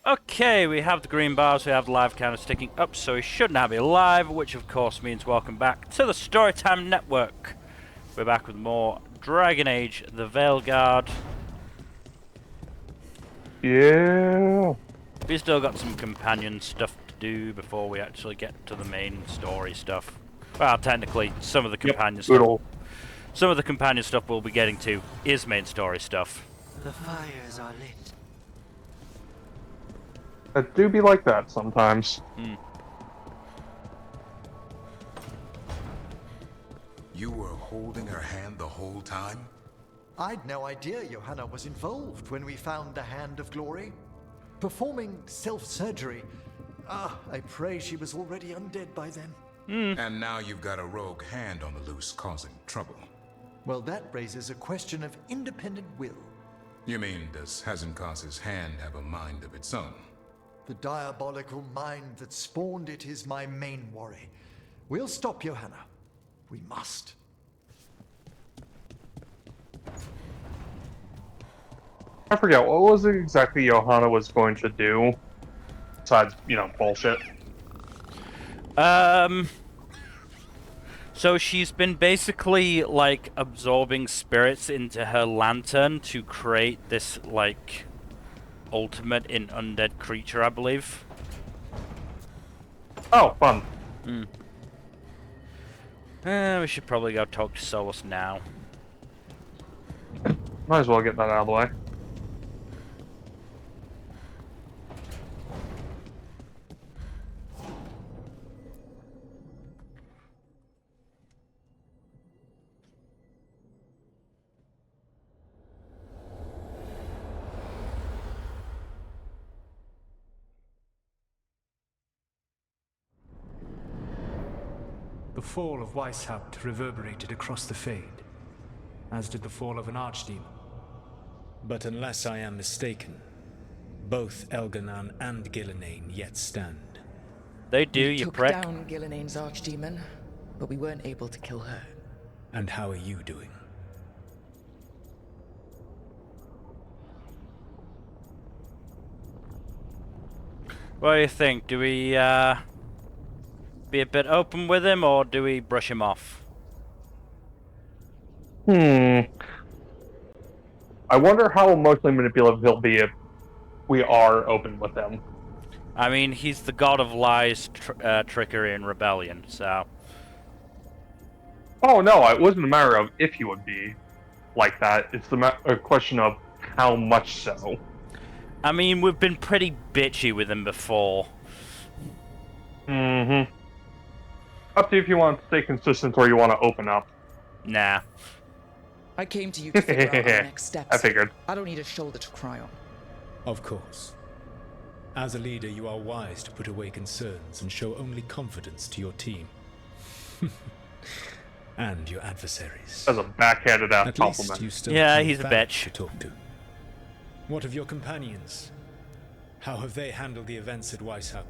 Okay, we have the green bars, we have the live counters ticking up, so we should now be live, which of course means welcome back to the Storytime Network. We're back with more Dragon Age, the Veilguard. Yeah. We still got some companion stuff to do before we actually get to the main story stuff. Well, technically, some of the companion stuff. Some of the companion stuff we'll be getting to is main story stuff. The fires are lit. It do be like that sometimes. You were holding her hand the whole time? I'd no idea Johanna was involved when we found the Hand of Glory. Performing self-surgery. I pray she was already undead by then. And now you've got a rogue hand on the loose causing trouble. Well, that raises a question of independent will. You mean, does Hazenkas's hand have a mind of its own? The diabolical mind that spawned it is my main worry. We'll stop Johanna. We must. I forget, what was it exactly Johanna was going to do? Besides, bullshit. So she's been basically, like, absorbing spirits into her lantern to create this, like, ultimate in undead creature, I believe. Oh, fun. We should probably go talk to Solus now. Might as well get that out of the way. The fall of Weishaupt reverberated across the Fade, as did the fall of an archdemon. But unless I am mistaken, both Elganan and Gillenane yet stand. They do, you prick. We took down Gillenane's archdemon, but we weren't able to kill her. And how are you doing? What do you think? Do we, be a bit open with him, or do we brush him off? I wonder how emotionally manipulative he'll be if we are open with him. I mean, he's the god of lies, trickery, and rebellion, so... Oh no, it wasn't a matter of if he would be like that. It's a question of how much so. I mean, we've been pretty bitchy with him before. Up to you if you want to stay consistent or you want to open up. Nah. I came to you to figure out our next steps. I figured. I don't need a shoulder to cry on. Of course. As a leader, you are wise to put away concerns and show only confidence to your team. And your adversaries. As a backhanded ass At compliment. least you still Yeah, have he's a Val bitch. to talk to. What of your companions? How have they handled the events at Weishaupt?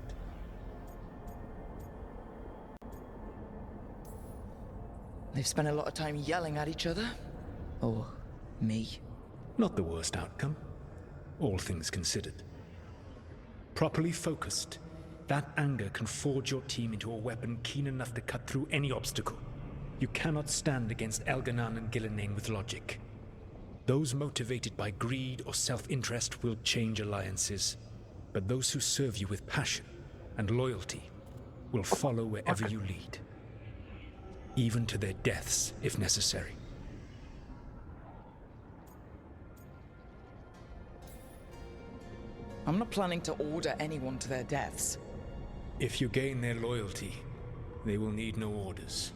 They've spent a lot of time yelling at each other. Or me. Not the worst outcome, all things considered. Properly focused, that anger can forge your team into a weapon keen enough to cut through any obstacle. You cannot stand against Elganan and Gillenane with logic. Those motivated by greed or self-interest will change alliances, but those who serve you with passion and loyalty will follow wherever you lead. Even to their deaths, if necessary. I'm not planning to order anyone to their deaths. If you gain their loyalty, they will need no orders.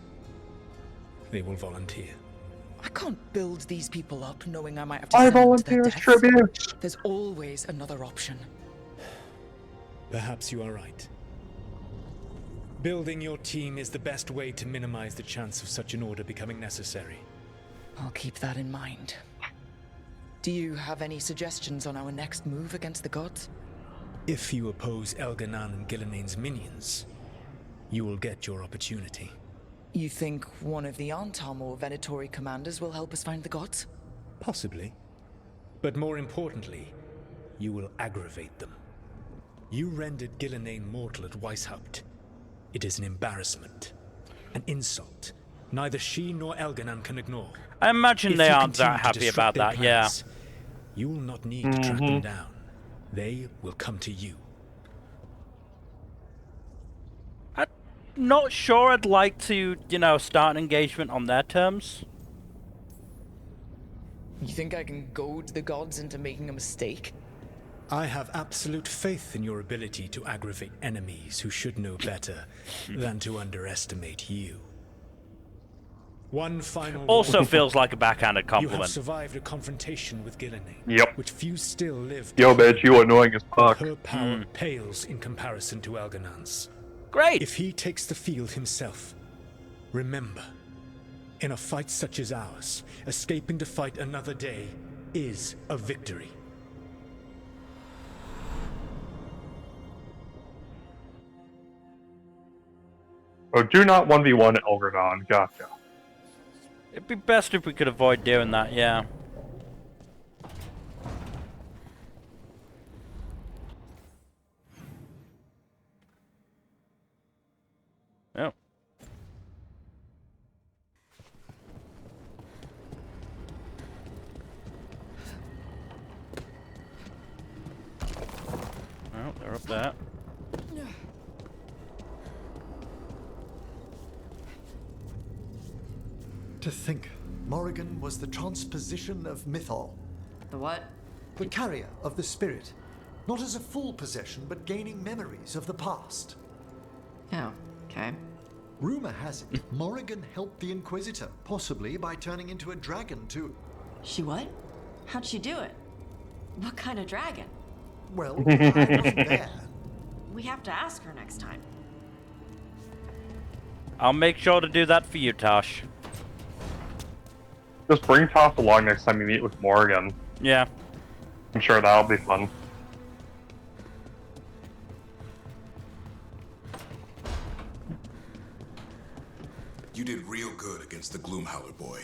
They will volunteer. I can't build these people up knowing I might have to I send them to volunteer their as deaths. tribute. There's always another option. Perhaps you are right. Building your team is the best way to minimize the chance of such an order becoming necessary. I'll keep that in mind. Do you have any suggestions on our next move against the gods? If you oppose Elganan and Gillenane's minions, you will get your opportunity. You think one of the Antam or Venatori commanders will help us find the gods? Possibly. But more importantly, you will aggravate them. You rendered Gillenane mortal at Weishaupt. It is an embarrassment, an insult. Neither she nor Elganan can ignore. I imagine If they you aren't continue that to happy disrupt about their that, yeah. plans, you will not need to track them down. They will come to you. I'm not sure I'd like to, you know, start an engagement on their terms. You think I can goad the gods into making a mistake? I have absolute faith in your ability to aggravate enemies who should know better than to underestimate you. One final Also warning. feels like a backhanded You have compliment. survived a confrontation with Gillenane, Yep. which few still live. Yo, bitch, you annoying as fuck. Her power pales in comparison to Elganan's. Great! If he takes the field himself, remember, in a fight such as ours, escaping to fight another day is a victory. Oh, do not 1v1 Elgradon. Gotcha. It'd be best if we could avoid doing that, yeah. Oh. Well, they're up there. To think, Morrigan was the transposition of Mythol, The what? the carrier of the spirit, not as a full possession, but gaining memories of the past. Oh, okay. Rumor has it, Morrigan helped the Inquisitor, possibly by turning into a dragon too. She what? How'd she do it? What kind of dragon? Well, I wasn't there. We have to ask her next time. I'll make sure to do that for you, Tosh. Just bring Tosh along next time you meet with Morrigan. Yeah. I'm sure that'll be fun. You did real good against the Gloomhowler boy.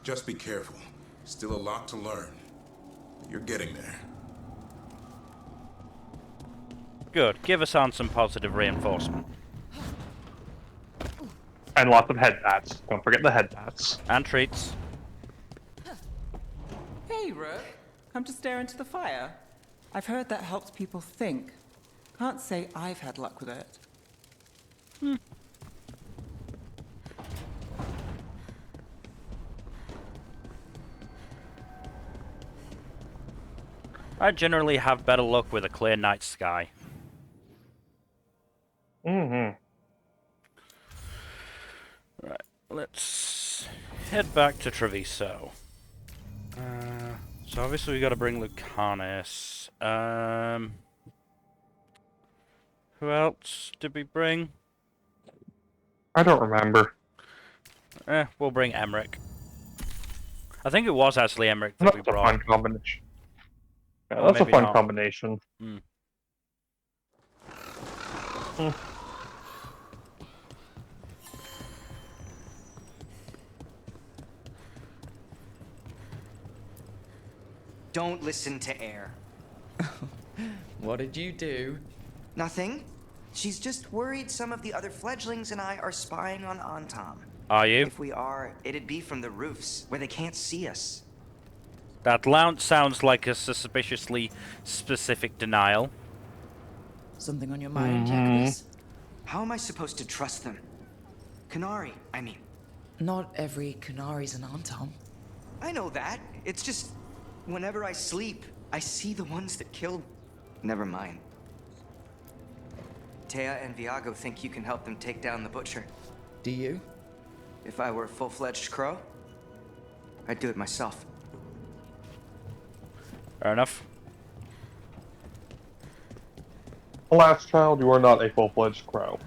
Just be careful. Still a lot to learn. You're getting there. Good. Give us on some positive reinforcement. And lots of head pats. Don't forget the head pats. And treats. Hey, Rook. Come to stare into the fire. I've heard that helps people think. Can't say I've had luck with it. I generally have better luck with a clear night sky. Mm-hmm. Right, let's head back to Treviso. So obviously we got to bring Lucanus. Who else did we bring? I don't remember. We'll bring Emmerich. I think it was actually Emmerich that we That's a brought. fun combination. Yeah, Or that's a maybe fun not. combination. Don't listen to Air. What did you do? Nothing. She's just worried some of the other fledglings and I are spying on Antam. Are you? If we are, it'd be from the roofs, where they can't see us. That lounge sounds like a suspiciously specific denial. Something on your mind, Jacobus? How am I supposed to trust them? Kanari, I mean. Not every Canari's an Antom. I know that. It's just, whenever I sleep, I see the ones that killed... Never mind. Thea and Viago think you can help them take down the Butcher. Do you? If I were a full-fledged crow, I'd do it myself. Fair enough. Alas, child, you are not a full-fledged crow.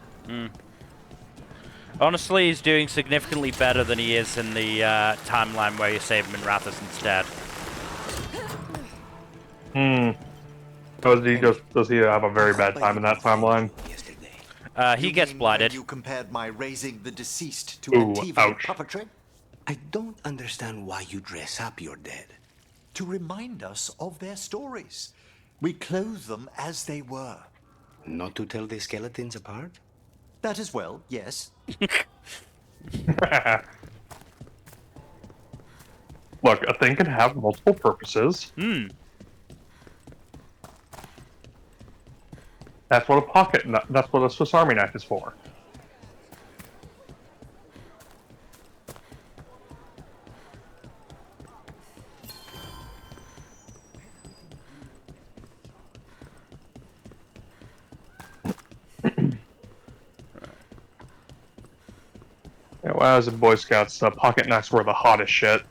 Honestly, he's doing significantly better than he is in the timeline where you save him in Rathus instead. Does he have a very bad time in that timeline? He You gets mean blighted. when you compared my raising the deceased to Ooh, Antivan ouch. puppetry? I don't understand why you dress up your dead. To remind us of their stories. We clothe them as they were. Not to tell the skeletons apart? That as well, yes. Look, a thing can have multiple purposes. That's what that's what a Swiss Army knife is for. Yeah, when I was in Boy Scouts, pocket knives were the hottest shit.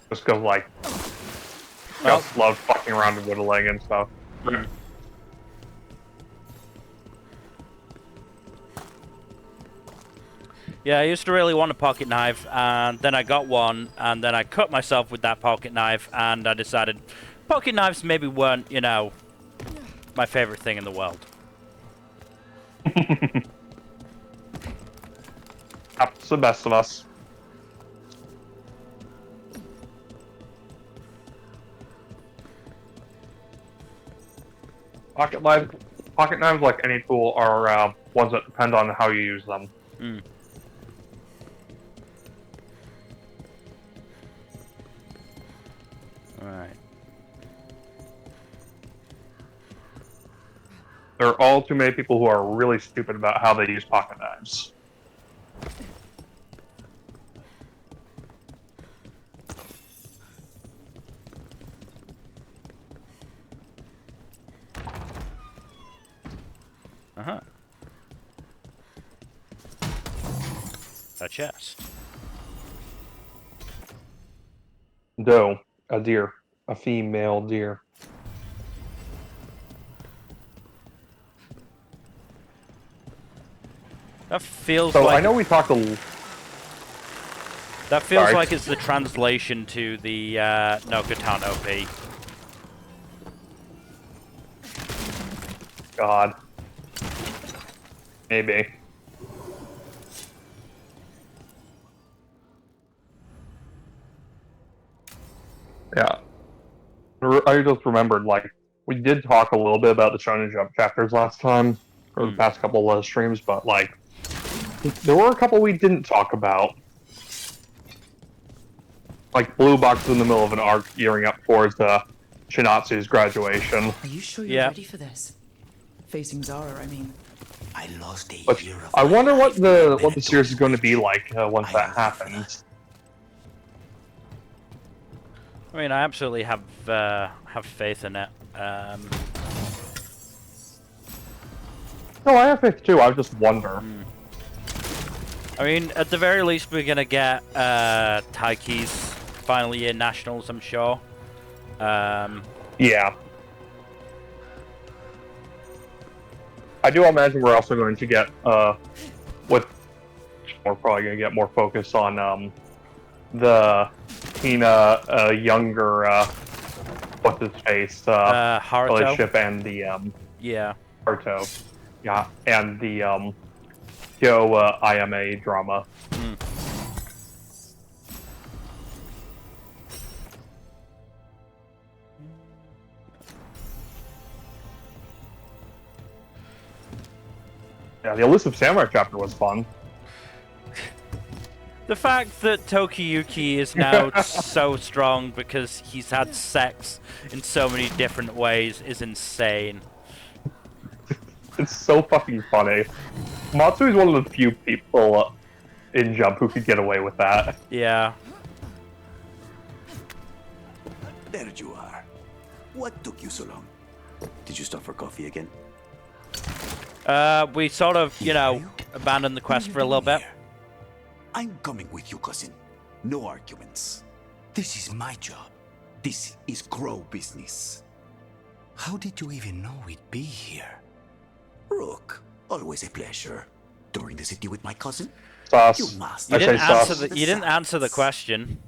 Just go like, just love fucking around and whittling and stuff. Yeah, I used to really want a pocket knife, and then I got one, and then I cut myself with that pocket knife, and I decided pocket knives maybe weren't, you know, my favorite thing in the world. That's the best of us. Pocket knives, like any tool, are ones that depend on how you use them. Alright. There are all too many people who are really stupid about how they use pocket knives. A chest. Doe, a deer, a female deer. That feels So like... I know we talked a That feels like it's the translation to the No-Katan OP. God. Maybe. Yeah. I just remembered, like, we did talk a little bit about the Shonen Jump chapters last time, or the past couple of streams, but, like, there were a couple we didn't talk about. Like, Blue Box in the middle of an arc gearing up towards Shinatsu's graduation. Are you sure you're ready for this? Facing Zara, I mean. I lost a year of I wonder what the series is going to be like once that happens. I mean, I absolutely have faith in it. No, I have faith too. I just wonder. I mean, at the very least, we're gonna get Taiki's final year nationals, I'm sure. Yeah. I do imagine we're also going to get we're probably going to get more focus on the Tina younger what's his face Haruto? relationship and the yeah, Haruto, yeah, and the Yo IMA drama. Yeah, the Elusive Samurai chapter was fun. The fact that Tokiyuki is now so strong because he's had sex in so many different ways is insane. It's so fucking funny. Matsui is one of the few people in Jump who could get away with that. Yeah. There you are. What took you so long? Did you stop for coffee again? We sort of, you know, abandoned the quest for a little bit. I'm coming with you, cousin. No arguments. This is my job. This is grow business. How did you even know we'd be here? Rook, always a pleasure. Touring the city with my cousin? Sus. You must. You didn't answer the question.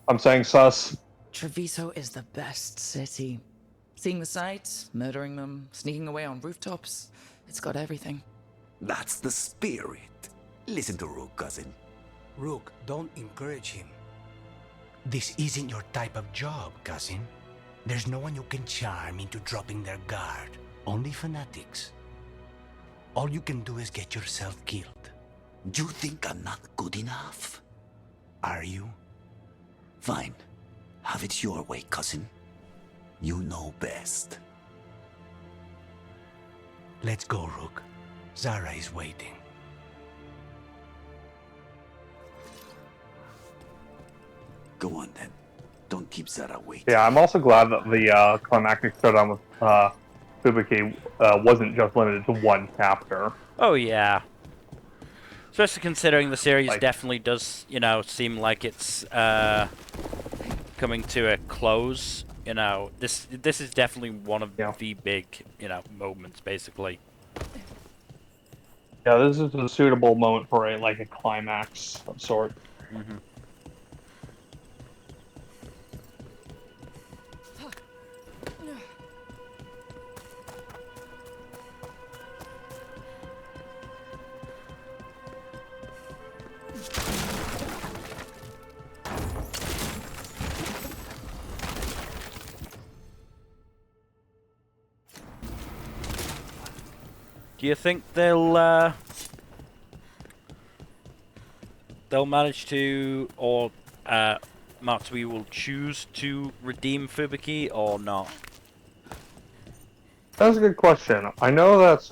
I'm saying sus. Treviso is the best city. Seeing the sights, murdering them, sneaking away on rooftops. It's got everything. That's the spirit. Listen to Rook, cousin. Rook, don't encourage him. This isn't your type of job, cousin. There's no one you can charm into dropping their guard. Only fanatics. All you can do is get yourself killed. You think I'm not good enough? Are you? Fine. Have it your way, cousin. You know best. Let's go, Rook. Zara is waiting. Go on then. Don't keep Zara waiting. Yeah, I'm also glad that the climactic showdown with Fubuki wasn't just limited to one chapter. Oh yeah. Especially considering the series definitely does, you know, seem like it's coming to a close. You know, this is definitely one of the big, you know, moments, basically. Yeah, this is a suitable moment for a climax of sort. Mm-hmm. Do you think they'll manage to, or Matsui will choose to redeem Fubuki or not? That's a good question. I know that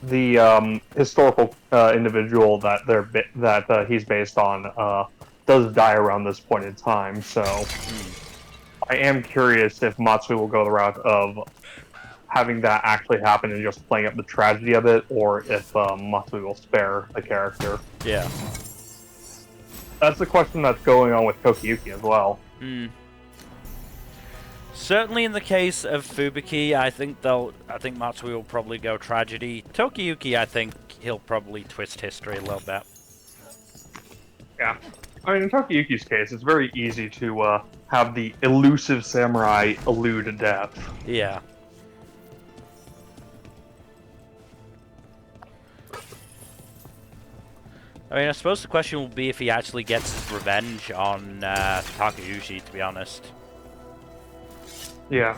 the historical individual that he's based on does die around this point in time, so I am curious if Matsui will go the route of having that actually happen and just playing up the tragedy of it, or if Matsui will spare the character. Yeah. That's the question that's going on with Tokiyuki as well. Certainly in the case of Fubuki, I think Matsui will probably go tragedy. Tokiyuki, I think he'll probably twist history a little bit. Yeah. I mean, in Tokiyuki's case, it's very easy to have the elusive samurai elude death. Yeah. I mean, I suppose the question will be if he actually gets his revenge on Takeuchi, to be honest. Yeah.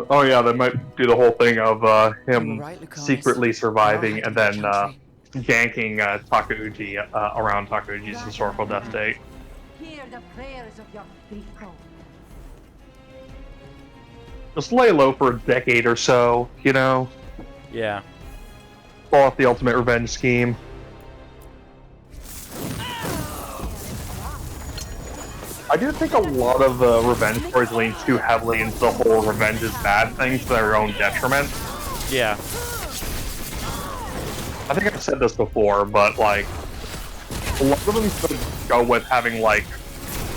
Oh yeah, they might do the whole thing of him secretly surviving and then ganking Takeuchi around Takeuchi's historical death date. Hear the prayers of your faithful. Just lay low for a decade or so, you know? Yeah. Pull off the ultimate revenge scheme. I do think a lot of revenge stories lean too heavily into the whole revenge is bad thing to their own detriment. Yeah. I think I've said this before, but like, a lot of them could go with having like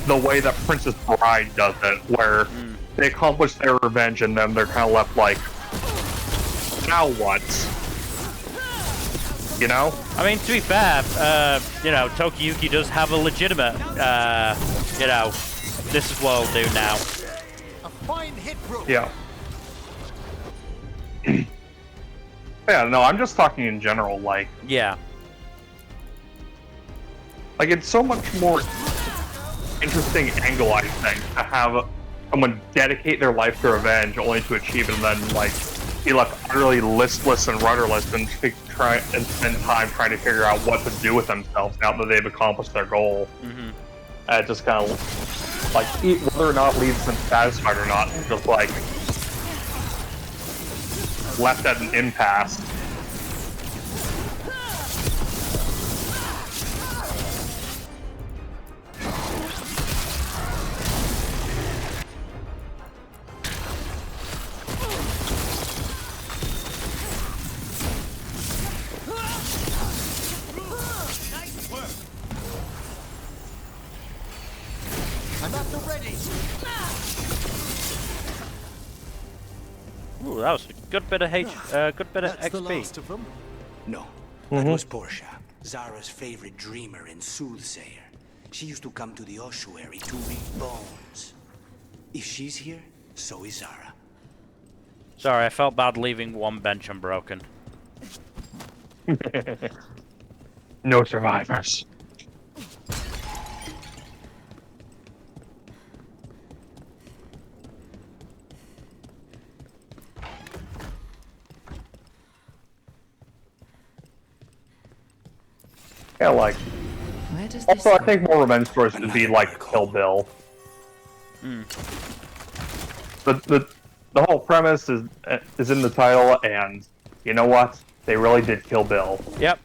the way that Princess Bride does it, where they accomplish their revenge and then they're kind of left like, now what? You know? I mean, to be fair, you know, Tokiyuki does have a legitimate, you know, this is what I'll do now. A fine hit, bro. Yeah. Yeah, no, I'm just talking in general, like... Yeah. Like, it's so much more interesting angle, I think, to have someone dedicate their life to revenge only to achieve it and then, like, be left utterly listless and rudderless and try and spend time trying to figure out what to do with themselves now that they've accomplished their goal. It just kind of, like, whether or not leaves them satisfied or not, just, like, left at an impasse. I'm at the ready. Ooh, that was a good bit of good bit of That's the XP. last of them. No, that was Portia, Zara's favorite dreamer and soothsayer. She used to come to the ossuary to read bones. If she's here, so is Zara. Sorry, I felt bad leaving one bench unbroken. No survivors. Yeah, like. Where does Also, this I think more revenge stories should be like Kill Bill. The whole premise is in the title, and you know what? They really did Kill Bill. Yep.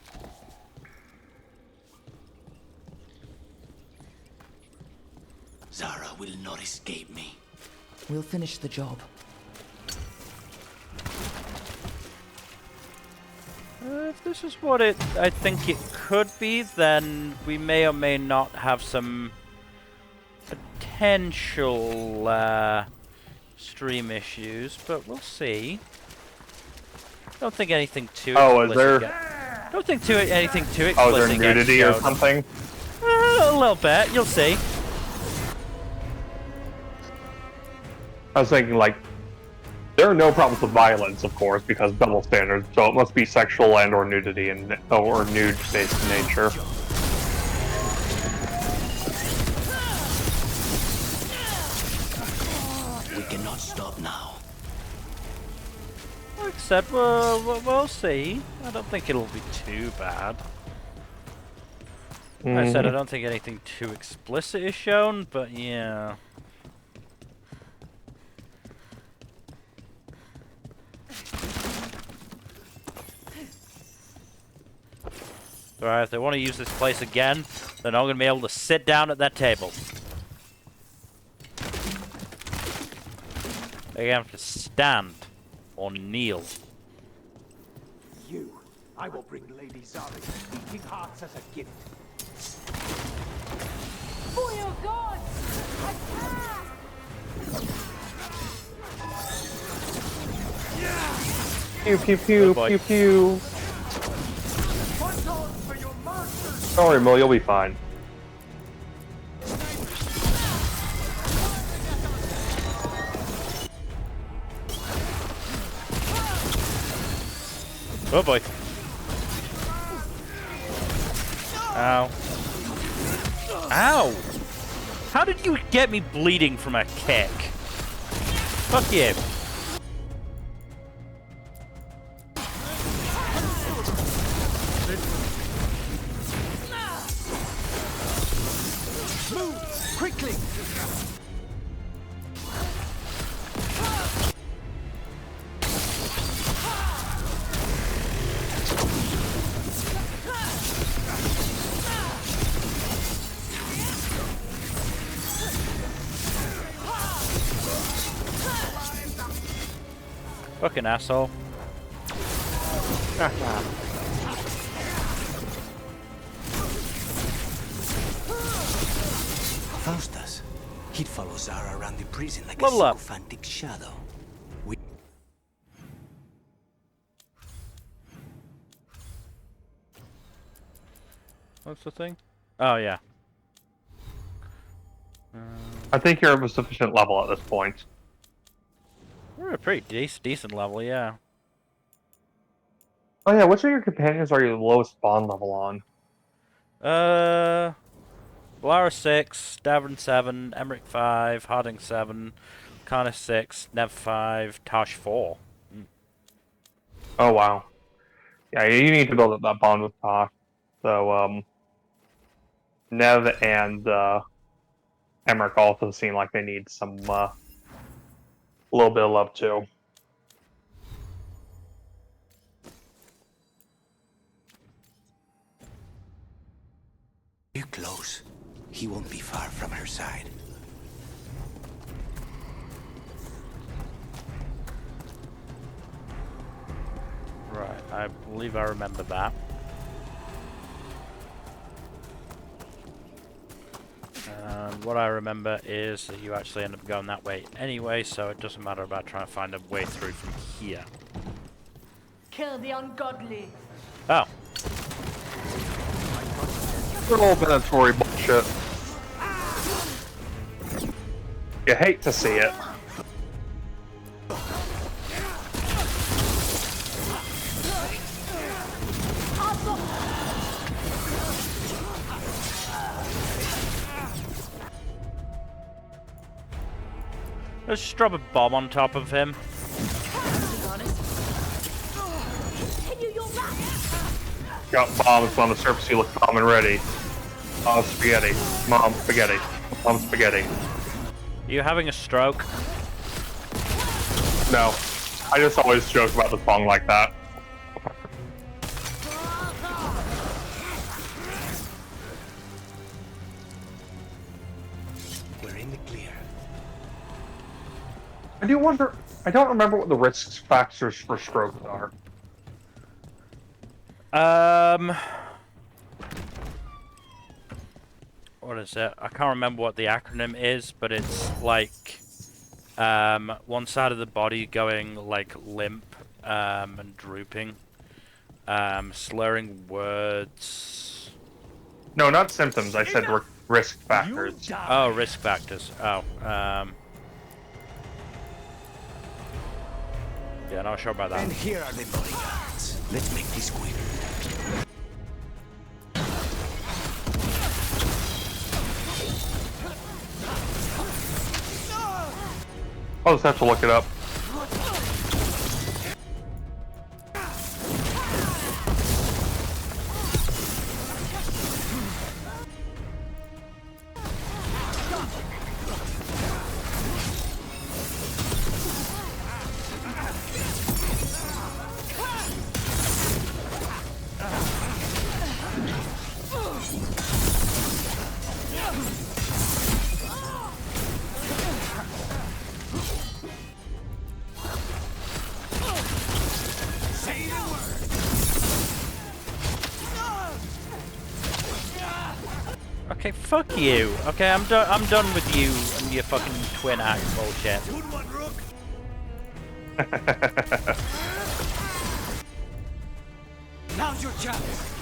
Zara will not escape me. We'll finish the job. If this is what I think it could be, then we may or may not have some potential stream issues, but we'll see. Don't think anything too explicit. Is there? Don't think anything too explicit. Oh, is there nudity or something? A little bit. You'll see. I was thinking, like, there are no problems with violence, of course, because double standards, so it must be sexual and or nudity or nude-based in nature. We cannot stop now. Like I said, we'll see. I don't think it'll be too bad. Like I said, I don't think anything too explicit is shown, but yeah. Alright, if they want to use this place again, then I'm going to be able to sit down at that table. They have to stand or kneel. You, I will bring Lady Zara's beating hearts as a gift. For your gods! Attack! Pew pew pew pew pew. Don't worry, Mo, you'll be fine. Oh boy. Ow. Ow! How did you get me bleeding from a kick? Fuck you. Move quickly. Fucking asshole. Faustus. He'd follow Zara around the prison like Level a up. sycophantic shadow. What's the thing? Oh, yeah. I think you're of a sufficient level at this point. We're a pretty decent level, yeah. Oh yeah, which of your companions are you the lowest spawn level on? Blara 6, Davern 7, Emmerich 5, Harding 7, Karna 6, Nev 5, Tosh 4. Oh wow. Yeah, you need to build up that bond with Tosh. So, Nev and Emmerich also seem like they need some little bit of love too. You're close. He won't be far from her side. Right, I believe I remember that. And what I remember is that you actually end up going that way anyway, so it doesn't matter about trying to find a way through from here. Kill the ungodly. Oh. Little Venatory bullshit. You hate to see it. Let's just drop a bomb on top of him. Continue your got bombs on the surface. You look calm and ready. Mom spaghetti. Mom spaghetti. Mom spaghetti. Are you having a stroke? No. I just always joke about the song like that. We're in the clear. I do wonder. I don't remember what the risk factors for strokes are. What is it? I can't remember what the acronym is, but it's like one side of the body going like limp and drooping, slurring words. No, not symptoms. I said risk factors. Oh, risk factors. Oh, yeah, not sure about that. And here are the bodyguards. Let's make this quick. I'll just have to look it up. Okay, fuck you. Okay, I'm done with you and your fucking twin axe bullshit. Good one, Rook. Now's your chance.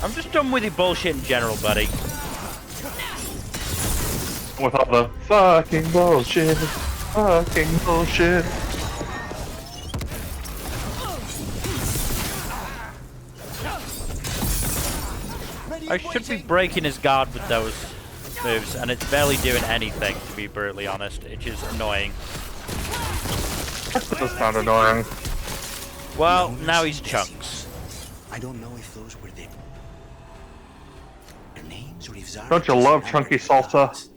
I'm just done with your bullshit in general, buddy. With all the fucking bullshit. Fucking bullshit. I should be breaking his guard with those moves, and it's barely doing anything, to be brutally honest, which is annoying. That does sound annoying. Well, now he's chunks. I don't know if those were their names or if Zara. Don't you love chunky salsa?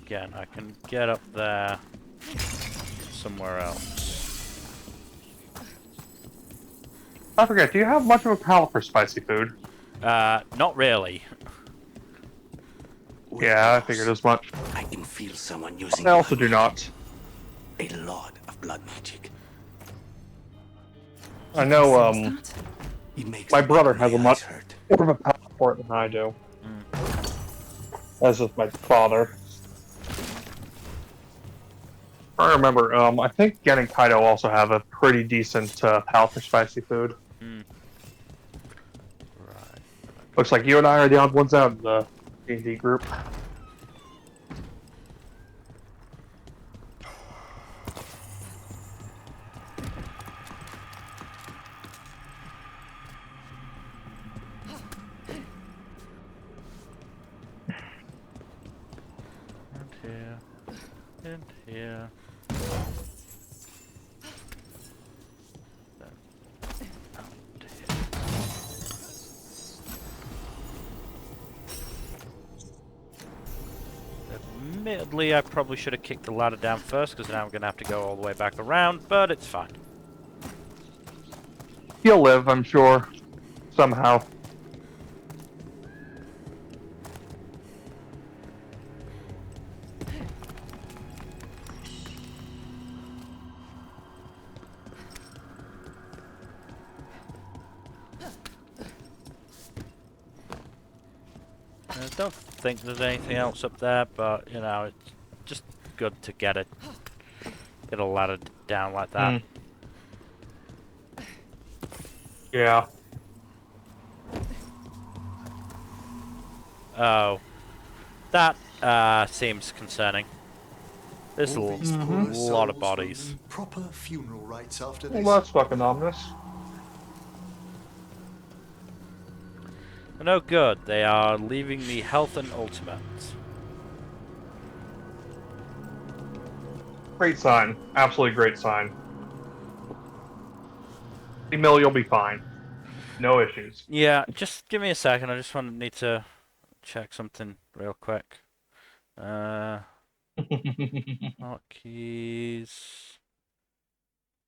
Again, I can get up there somewhere else. I forget, do you have much of a palate for spicy food? Not really. Yeah, I figured as much. I can feel someone using. I also do not. A lot of blood magic. I know, my brother has a much more of a palate for it than I do. As is my father. I remember, I think Gen and Kaido also have a pretty decent palate for spicy food. Right. Looks like you and I are the odd ones out in the D&D group. And here. And here. Admittedly, I probably should have kicked the ladder down first, because now I'm going to have to go all the way back around, but it's fine. He'll live, I'm sure. Somehow. I don't think there's anything else up there, but, you know, it's just good to get a ladder down like that. Yeah. Oh. That, seems concerning. There's a lot of bodies. Proper funeral rites after this. Well, that's fucking ominous. No good. They are leaving me health and ultimate. Great sign. Absolutely great sign. Emil, you'll be fine. No issues. Yeah, just give me a second. I just need to check something real quick. Hotkeys.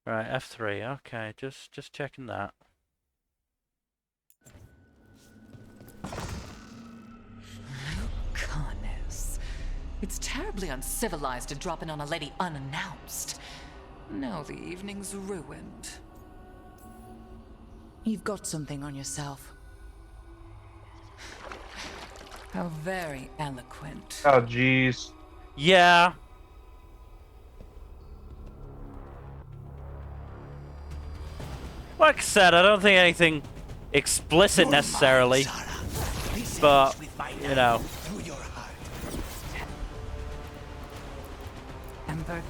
Right, F3. Okay, just checking that. Goodness. It's terribly uncivilized to drop in on a lady unannounced. Now the evening's ruined. You've got something on yourself. How very eloquent. Oh, jeez. Yeah. Like I said, I don't think anything explicit necessarily, but, you know. Ember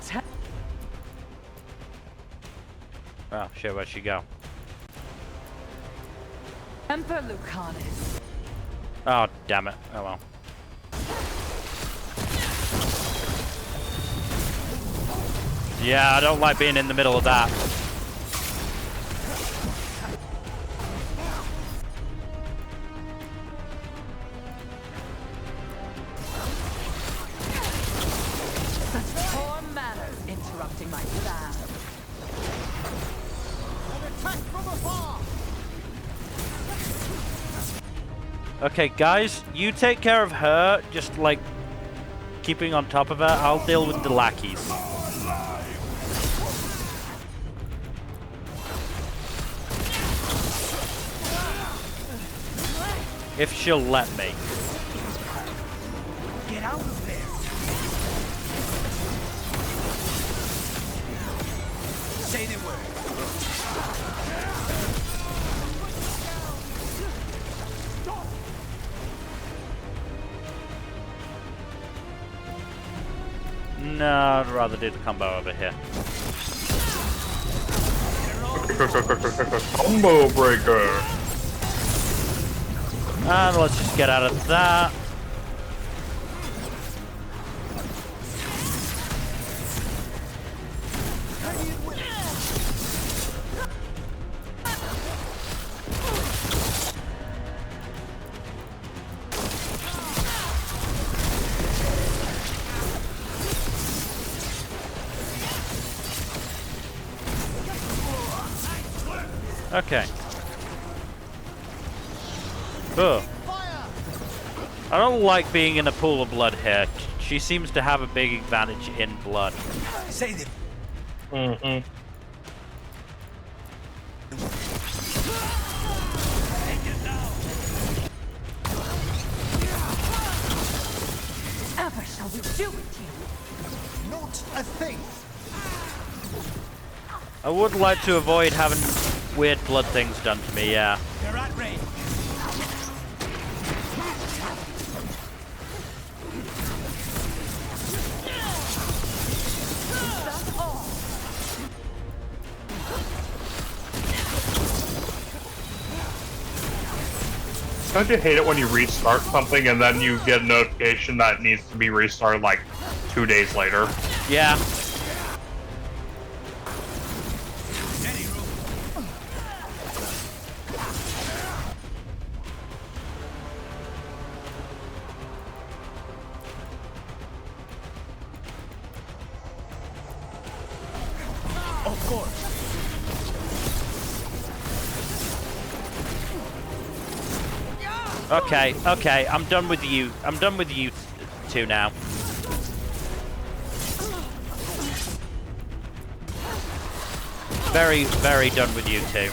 Oh, shit, where'd she go? Emperor Lucanus. Oh, damn it. Oh well. Yeah, I don't like being in the middle of that. Poor manners interrupting my plan. An attack from afar! Okay, guys, you take care of her, just like keeping on top of her. I'll deal with the lackeys. If she'll let me. Get out of there! Say the word. No, I'd rather do the combo over here. Combo breaker. And let's just get out of that. Okay. Ugh. I don't like being in a pool of blood here. She seems to have a big advantage in blood. Say them. Mm-hmm. Ever shall we do with you? Not a thing. I would like to avoid having weird blood things done to me, yeah. They're at range. Don't you hate it when you restart something and then you get a notification that it needs to be restarted like 2 days later? Yeah. Of course. Okay, okay, I'm done with you. I'm done with you two now. Very, very done with you two.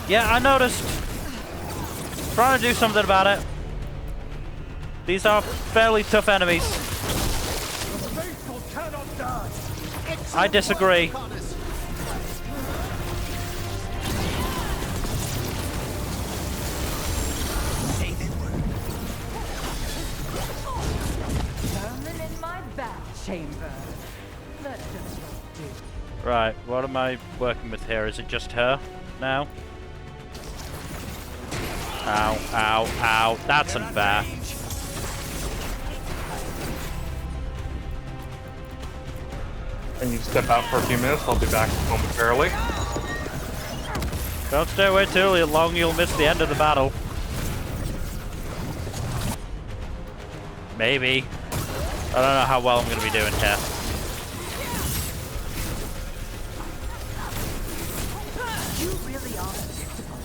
Yeah, I noticed. Trying to do something about it. These are fairly tough enemies. I disagree. Vermin in my bat chamber. That does not do. Right, what am I working with here? Is it just her now? Ow, ow, ow. That's unfair. And you step out for a few minutes, I'll be back momentarily. Don't stay away too long, you'll miss the end of the battle. Maybe. I don't know how well I'm going to be doing here. You really are predictable.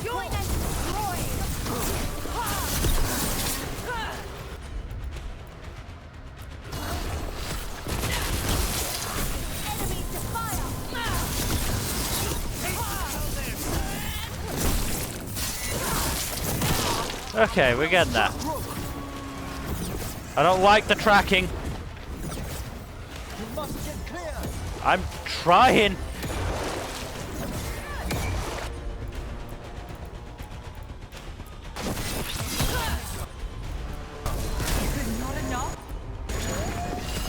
Join and destroy! Enemy to fire! Okay, we're getting there. I don't like the tracking. You must get clear. I'm trying. Not enough?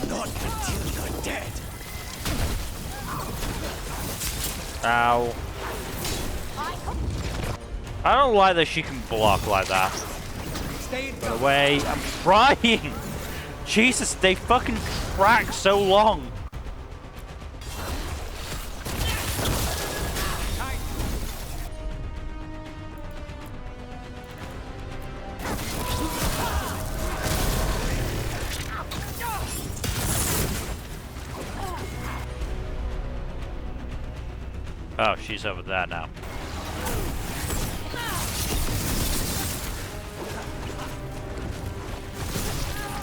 Not until you're dead. Ow. I don't like that she can block like that. Get away. I'm trying. Jesus, they fucking track so long. Oh, she's over there now.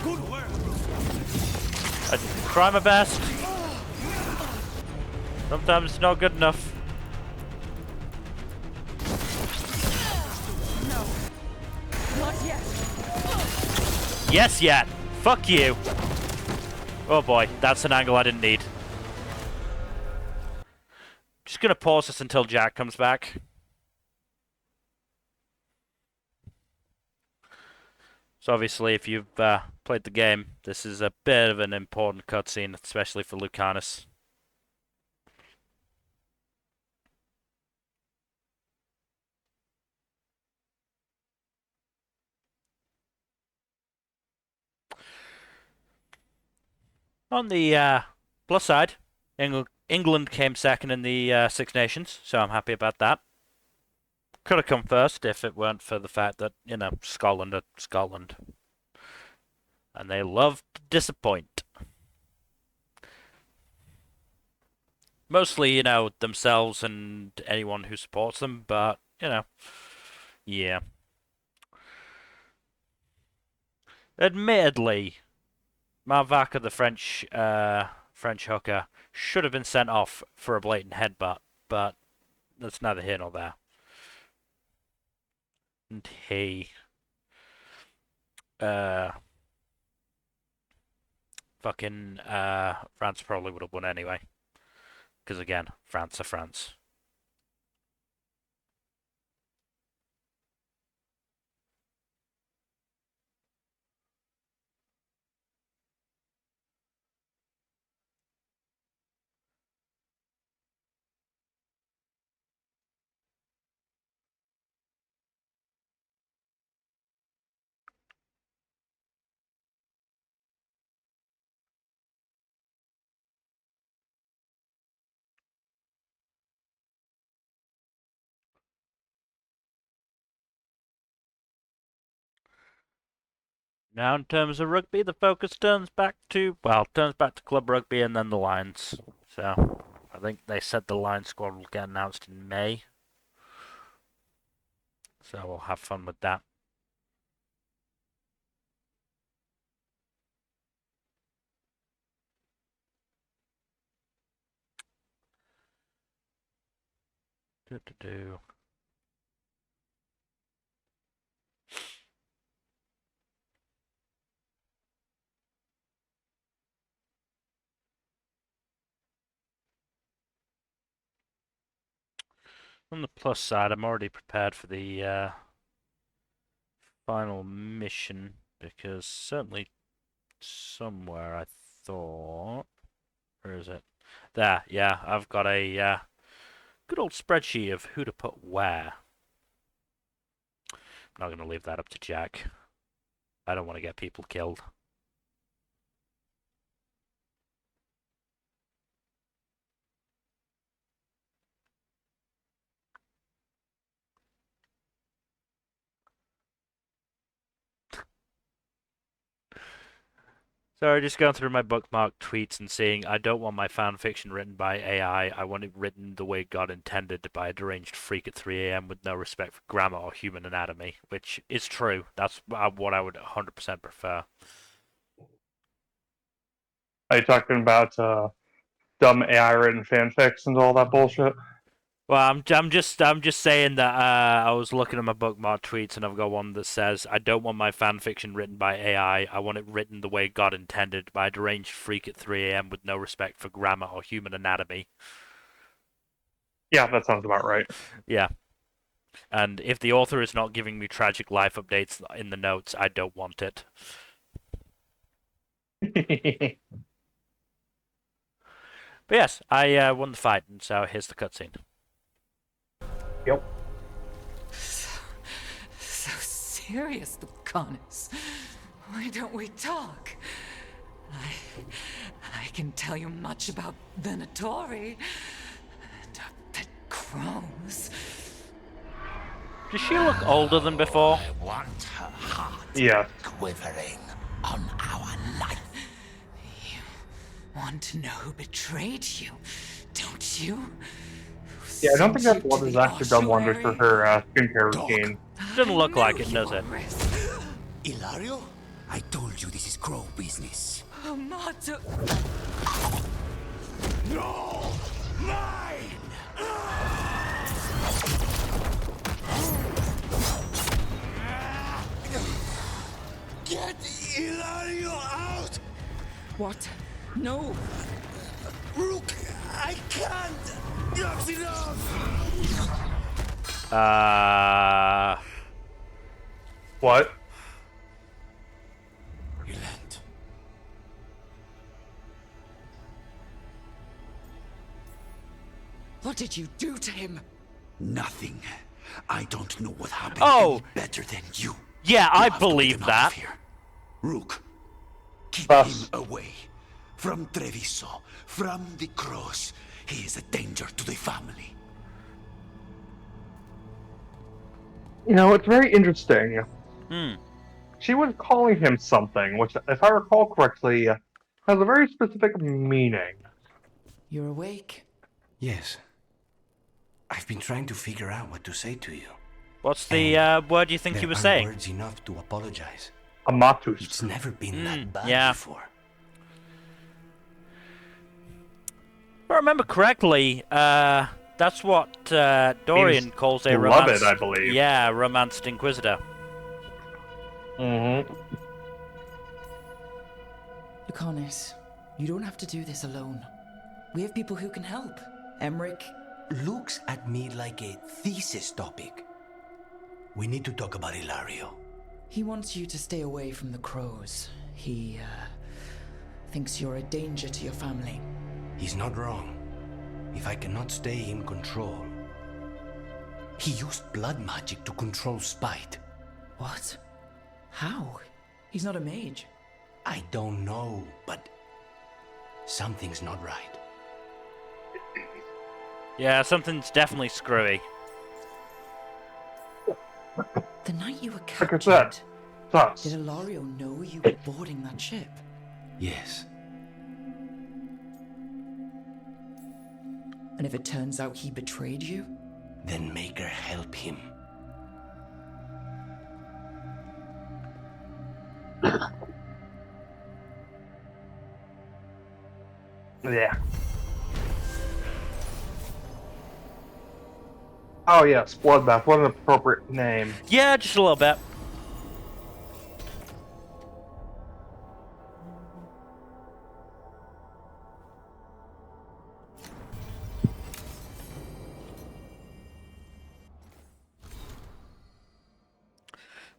Good work. I try my best. Sometimes it's not good enough. No. Not yet. Yes, yet. Fuck you. Oh boy, that's an angle I didn't need. Just gonna pause this until Jack comes back. So obviously, if you've played the game, this is a bit of an important cutscene, especially for Lucanus. On the plus side, England came second in the Six Nations, so I'm happy about that. Could have come first if it weren't for the fact that, you know, Scotland are Scotland. And they love to disappoint. Mostly, you know, themselves and anyone who supports them, but, you know, yeah. Admittedly, Marvaca, the French hooker, should have been sent off for a blatant headbutt, but that's neither here nor there. And he, fucking, France probably would have won anyway. Because again, France are France. Now, in terms of rugby, the focus turns back to club rugby and then the Lions. So, I think they said the Lions squad will get announced in May. So, we'll have fun with that. Do. On the plus side, I'm already prepared for the final mission, because certainly somewhere I thought... Where is it? There, yeah, I've got a good old spreadsheet of who to put where. I'm not going to leave that up to Jack. I don't want to get people killed. Sorry, just going through my bookmark tweets and seeing I don't want my fan fiction written by AI. I want it written the way God intended, by a deranged freak at 3 a.m. with no respect for grammar or human anatomy, which is true. That's what I would 100% prefer. Are you talking about dumb AI written fanfics and all that bullshit? Well, I'm just saying that I was looking at my bookmark tweets and I've got one that says I don't want my fan fiction written by AI. I want it written the way God intended, by a deranged freak at 3 a.m. with no respect for grammar or human anatomy. Yeah, that sounds about right. Yeah. And if the author is not giving me tragic life updates in the notes, I don't want it. But yes, I won the fight, and so here's the cutscene. Yep. So serious, Lucanus. Why don't we talk? I can tell you much about Venatori and our pet crows. Does she look older than before? I want her heart quivering on our life. You want to know who betrayed you, don't you? Yeah, I don't think that blood has actually done wonders for her skincare routine. Doesn't look like it, does it? Ilario? I told you this is crow business. Amato. No! Mine! Get Ilario out! What? No! Rook, I can't! That's enough! What? Relent. What did you do to him? Nothing. I don't know what happened Oh! any better than you. Yeah, You I have to believe get him out of that. here. Rook, keep him away. From Treviso, from the cross. He is a danger to the family. You know, it's very interesting. Hmm. She was calling him something, which, if I recall correctly, has a very specific meaning. You're awake? Yes. I've been trying to figure out what to say to you. What's the word you think There you were aren't saying? words enough to apologize. Amatus. It's never been that bad yeah. before. If I remember correctly, that's what Dorian calls a beloved, romanced... I believe. Yeah, romanced Inquisitor. Mm-hmm. Lucanus, you don't have to do this alone. We have people who can help. Emmerich looks at me like a thesis topic. We need to talk about Ilario. He wants you to stay away from the crows. He, thinks you're a danger to your family. He's not wrong. If I cannot stay in control... He used blood magic to control Spite. What? How? He's not a mage. I don't know, but... something's not right. Yeah, something's definitely screwy. The night you were Like I captured, said, did Ilario know you were boarding that ship? Yes. And if it turns out he betrayed you? Then make her help him. Yeah. Oh yes, Bloodbath. What an appropriate name. Yeah, just a little bit.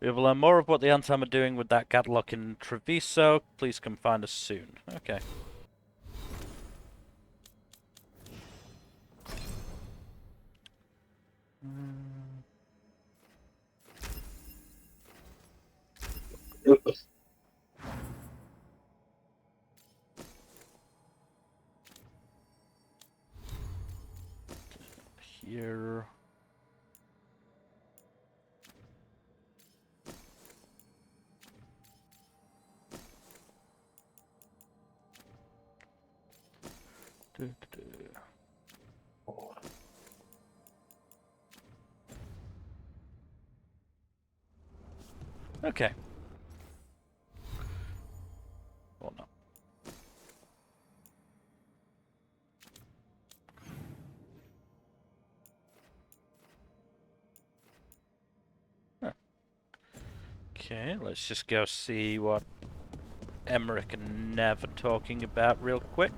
We will learn more of what the Antam are doing with that gadlock in Treviso. Please come find us soon. Okay. Here. Okay. Well, no. Huh. Okay, let's just go see what Emmerich and Nev are talking about real quick.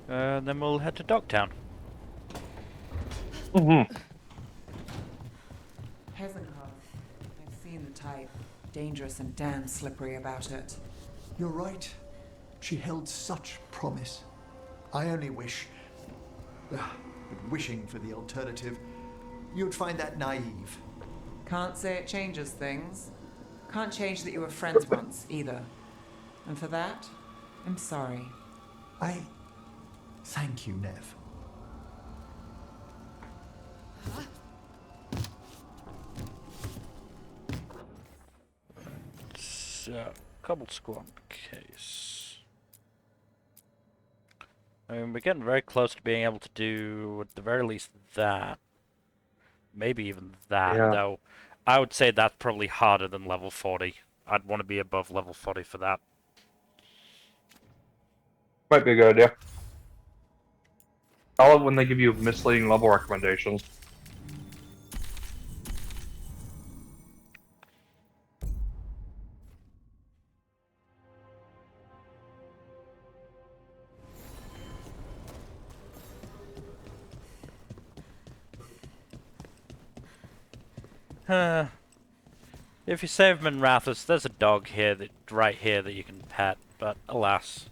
And then we'll head to Dogtown. Hesenkoth. I've seen the type. Dangerous and damn slippery about it. You're right. She held such promise. I only wish, but wishing for the alternative, you'd find that naive. Can't say it changes things. Can't change that you were friends once, either. And for that, I'm sorry. Thank you, Nev. So, Cobble Squad case. I mean, we're getting very close to being able to do, at the very least, that. Maybe even that, though. I would say that's probably harder than level 40. I'd want to be above level 40 for that. Might be a good idea. I love when they give you misleading level recommendations. If you save Minrathus, there's a dog here right here that you can pet, but alas.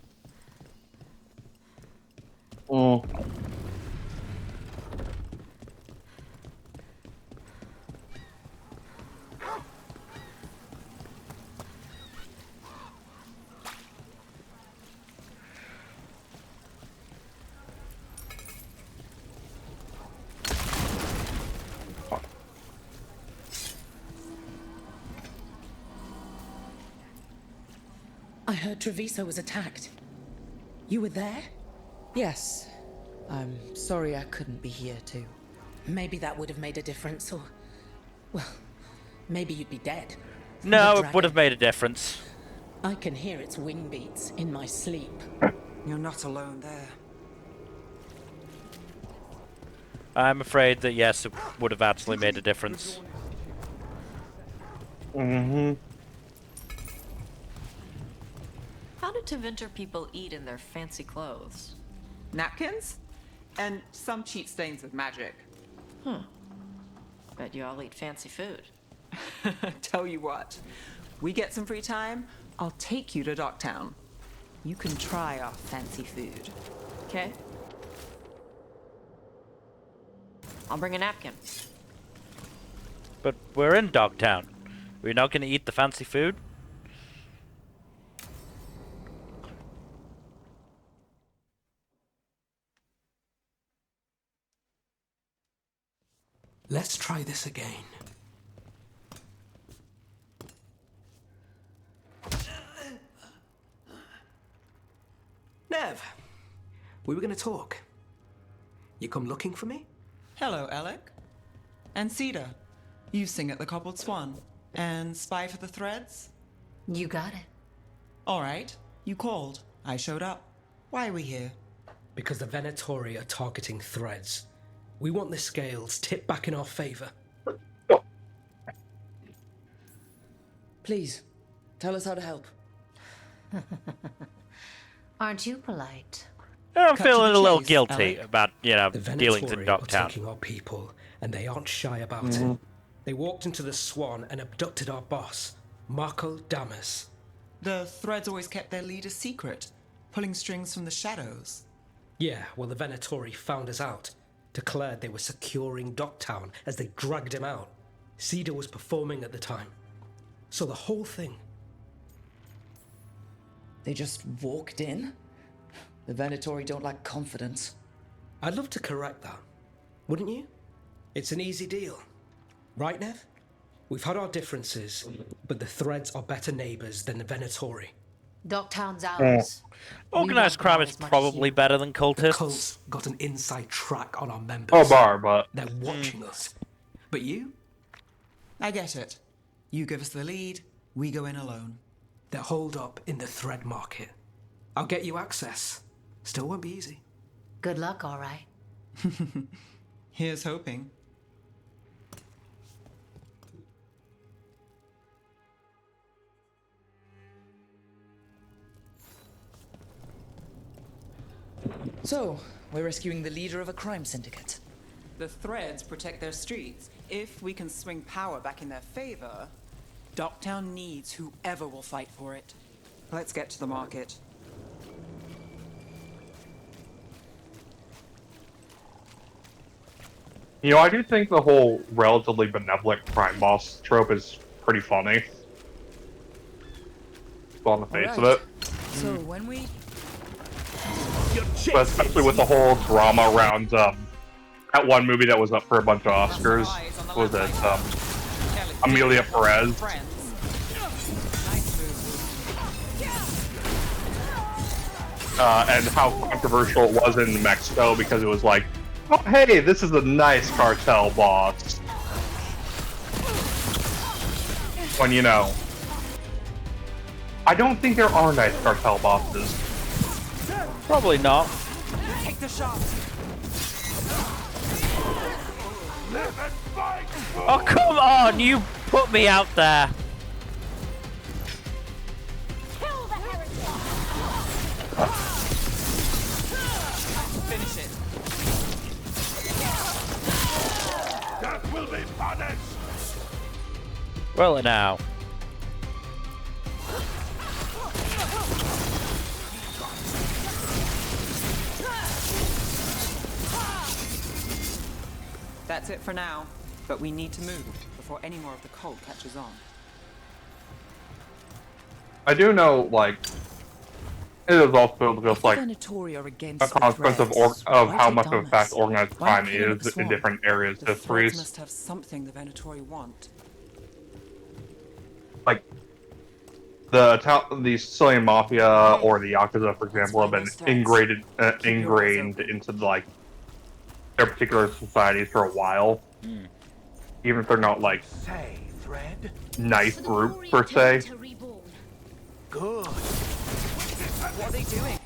I heard Treviso was attacked. You were there? Yes. I'm sorry I couldn't be here too. Maybe that would have made a difference, or... well, maybe you'd be dead. No, it would have made a difference. I can hear its wing beats in my sleep. You're not alone there. I'm afraid that yes, it would have actually made a difference. How do Tevinter people eat in their fancy clothes? Napkins? And some cheat stains of magic. Bet you all eat fancy food. Tell you what, we get some free time, I'll take you to Dogtown. You can try our fancy food. Okay. I'll bring a napkin. But we're in Dogtown. We're not going to eat the fancy food? Let's try this again. Nev, we were going to talk. You come looking for me? Hello, Alec. And Cedar. You sing at the Cobbled Swan. And spy for the threads? You got it. All right. You called. I showed up. Why are we here? Because the Venatori are targeting threads. We want the scales tipped back in our favor. Please, tell us how to help. Aren't you polite? I'm Cut to feeling the a little chase, guilty Alec. about, The dealings in Venatori are Dogtown. taking our people, and they aren't shy about it. They walked into the Swan and abducted our boss, Marco Damas. The Threads always kept their leader secret, pulling strings from the shadows. Yeah, well, the Venatori found us out, declared they were securing Dogtown as they dragged him out. Cedar was performing at the time. So the whole thing. They just walked in? The Venatori don't like confidence. I'd love to correct that, wouldn't you? It's an easy deal. Right, Nev? We've had our differences, but the Threads are better neighbors than the Venatori. Dogtown's ours. Organized crime is probably better than The cultists. cults got an inside track on our members. Oh, bar, but They're watching us. But you? I get it. You give us the lead, we go in alone. They're holed up in the Thread market. I'll get you access. Still won't be easy. Good luck, all right. Here's hoping. So, we're rescuing the leader of a crime syndicate. The Threads protect their streets. If we can swing power back in their favor, Dogtown needs whoever will fight for it. Let's get to the market. I do think the whole relatively benevolent crime boss trope is pretty funny. On the face of it. So when we... But especially with the whole drama around that one movie that was up for a bunch of Oscars. What was it? Amelia Perez. And how controversial it was in Mexico because it was like, oh hey, this is a nice cartel boss. When I don't think there are nice cartel bosses. Probably not. Take the shot. Oh, come on! You put me out there! Kill the heretic! Finish it. Death will be punished! Well, now. That's it for now, but we need to move before any more of the cult catches on. I do know, like, it is also just like Venatori are against a consequence the Threads. of Why how take much of a Damas? fact organized Why crime not kill him at the is in Swan? different areas The of Threads histories. must have something the Venatori want. Like the Sicilian Mafia or the Yakuza, for example, have been ingrained into like their particular societies for a while. Even if they're not like Say, Thread. nice group per se. Good. What are they doing?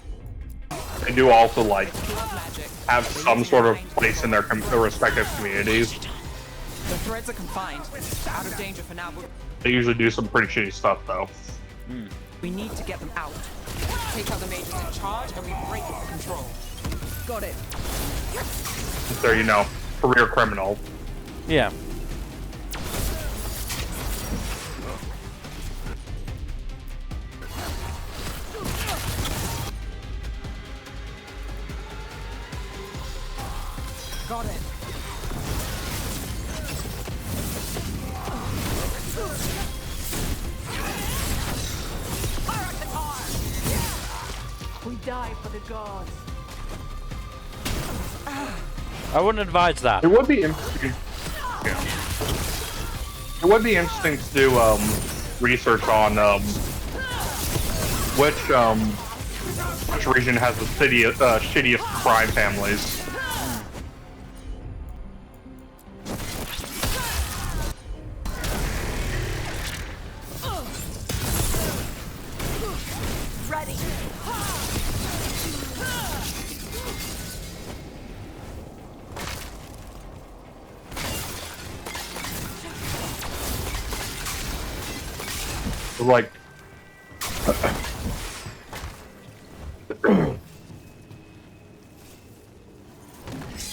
They do also like Blood magic. have some sort of place in their respective communities. The Threads are confined. Out of danger for now, but They usually do some pretty shitty stuff though. we need to get them out. Take out the mages in charge and we break it for control. Got it. They're, career criminals. Yeah. Got it. We die for the gods. I wouldn't advise that. It would be interesting. Yeah. It would be interesting to do research on which region has the shittiest crime families. Ready. Like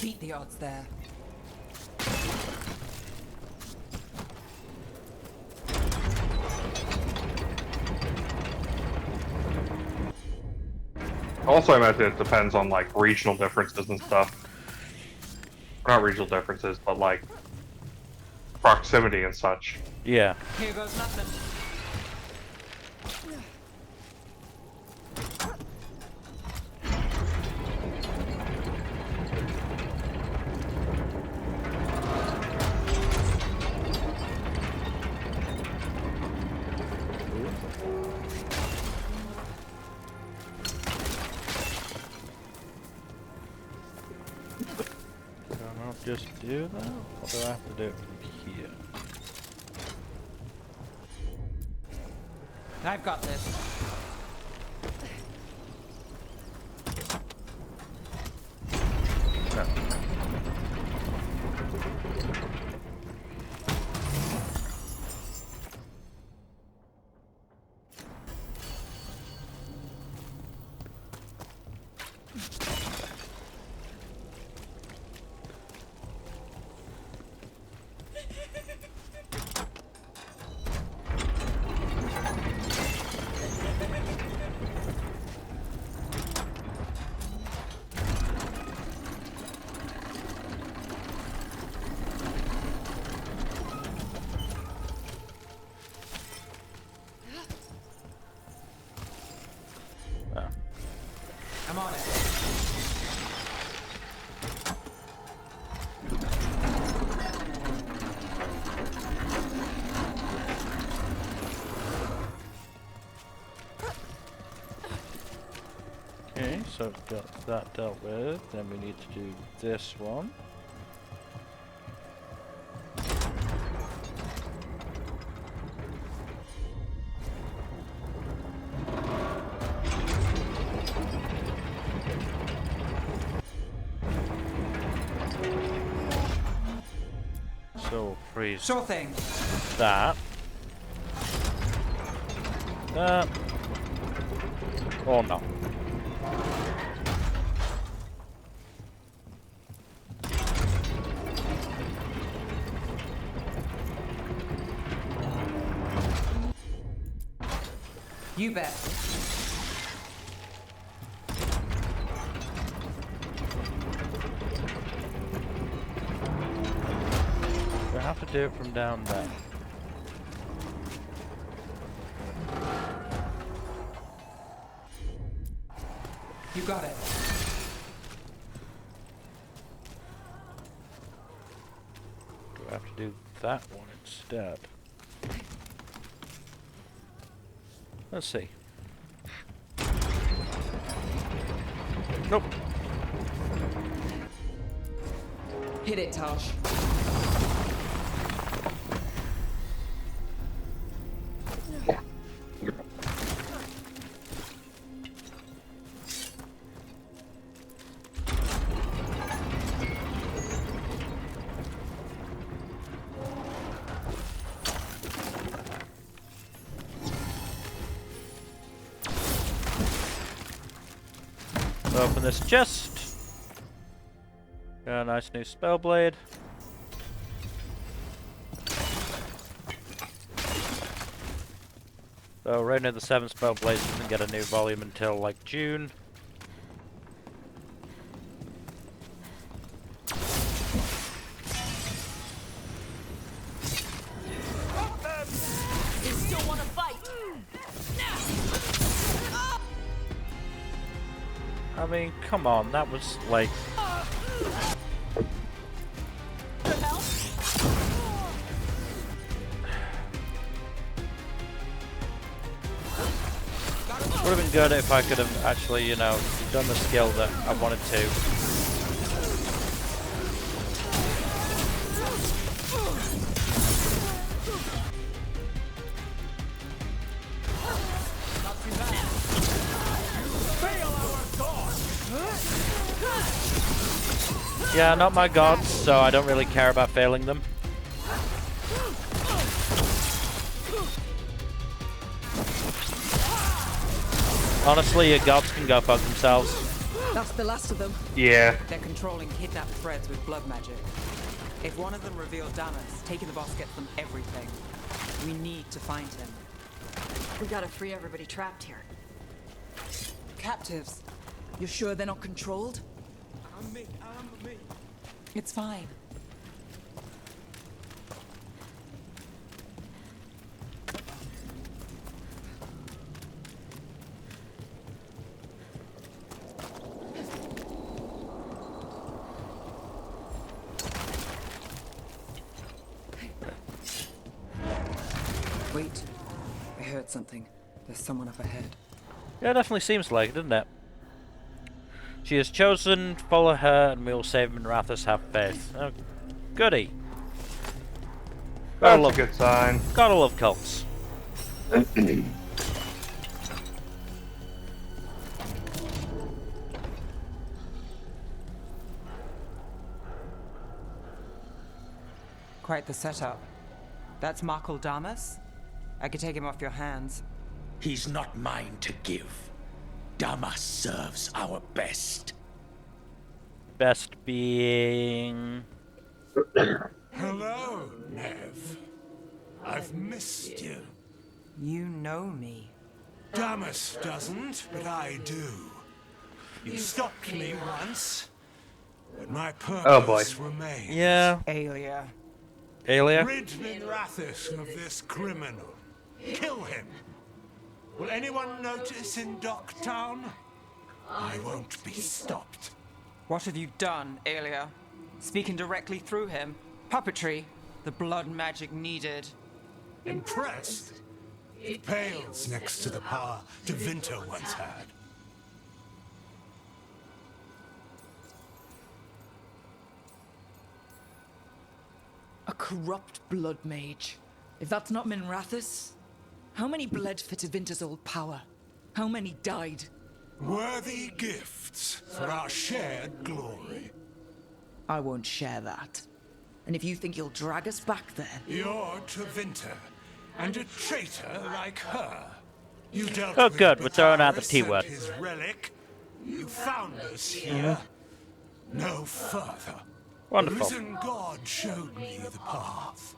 Beat the odds there. Also, I imagine it depends on like regional differences and stuff. Not regional differences, but like proximity and such. Yeah. Here goes nothing. Just do that? Or do I have to do it from here? I've got this. No. I'm on it. Okay, so got that dealt with. Then we need to do this one. So freeze. Sure thing. That. Oh no. You bet. Do I have to do it from down there? You got it. Do I have to do that one instead? Let's see. Nope. Hit it, Tosh. Open this chest. Got a nice new spell blade. So right now the 7 spell blades doesn't get a new volume until like June. You still want to fight? I mean, come on, that was like... Would have been good if I could have actually, you know, done the skill that I wanted to. Yeah, not my gods, so I don't really care about failing them. Honestly, your gods can go fuck themselves. That's the last of them. Yeah. They're controlling kidnapped threads with blood magic. If one of them revealed Damas, taking the boss gets them everything. We need to find him. We gotta free everybody trapped here. Captives. You're sure they're not controlled? I'm me. It's fine. Wait. I heard something. There's someone up ahead. Yeah, it definitely seems like it, doesn't it? She has chosen to follow her, and we will save Minrathous, have faith. Oh, goody. That's a good sign. Gotta love cults. Quite the setup. That's Markle Damas? I could take him off your hands. He's not mine to give. Damas serves our best. Best being... Hello, Nev. I've missed you. You know me. Damas doesn't, but I do. You stopped me once, but my purpose remains. Yeah. Aelia. Aelia? Rid Minrathous of this criminal. Kill him. Will anyone notice in Docktown? I won't be stopped. What have you done, Aelia? Speaking directly through him? Puppetry? The blood magic needed? Impressed? It pales next to the power Tevinter once had. A corrupt blood mage. If that's not Minrathous, how many bled for Tevinter's old power? How many died? Worthy gifts for our shared glory. I won't share that. And if you think you'll drag us back there... You're Tevinter, and a traitor like her. You dealt Oh with good, we're throwing out the Batarus T-word. and his relic. You found us here. No further. Wonderful. The risen God showed me the path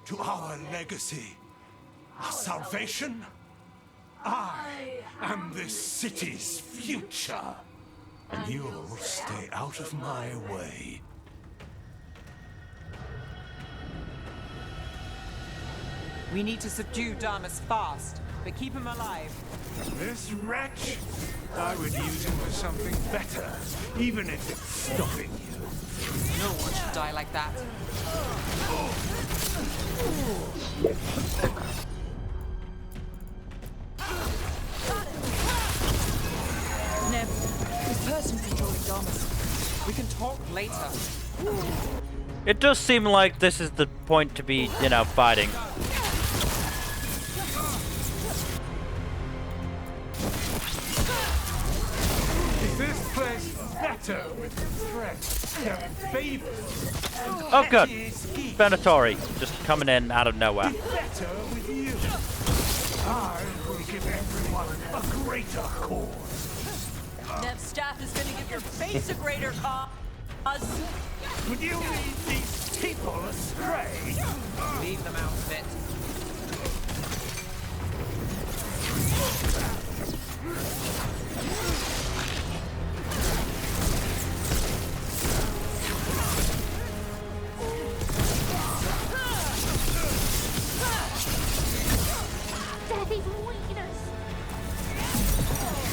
to our legacy, our salvation. I am this city's future, and you'll stay out of my way. We need to subdue Damas fast, but keep him alive. This wretch? I would use him for something better, even if it's stopping you. No one should die like that. Nev, this person controlling Damas. We can talk later. It does seem like this is the point to be, you know, fighting. Is this place better with threats and favors? Oh good. Venatori just coming in out of nowhere. Better with you. I will give everyone a greater cause. Nev's staff is gonna give your face a greater cause. Would you lead these people astray? Leave them out of it.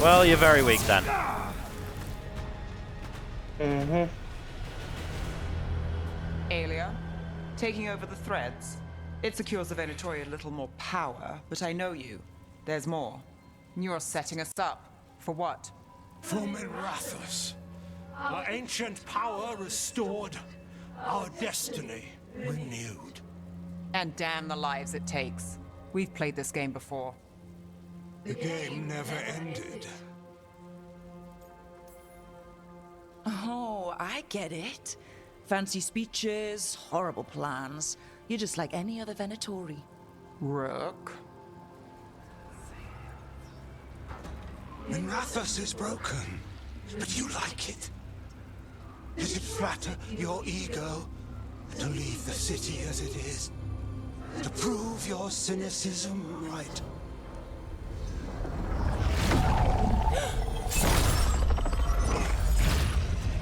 Well, you're very weak then. Aelia, taking over the threads. It secures the Venatori a little more power, but I know you. There's more. You're setting us up. For what? For Minrathous. Our ancient power restored. Our destiny renewed. And damn the lives it takes. We've played this game before. The game never ended. Oh, I get it. Fancy speeches, horrible plans. You're just like any other Venatori. Rook? Minrathous is broken. But you like it. Does it flatter your ego to leave the city as it is? To prove your cynicism right?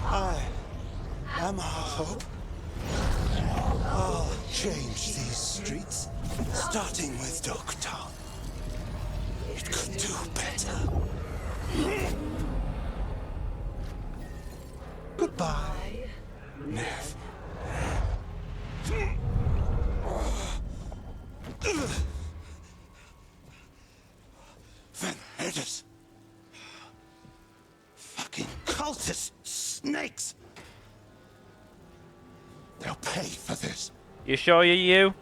I am our hope. I'll change these streets, starting with Dogtown. It could do better. Goodbye, Nev. Thedas. Fucking cultist snakes. They'll pay for this. You sure you're you?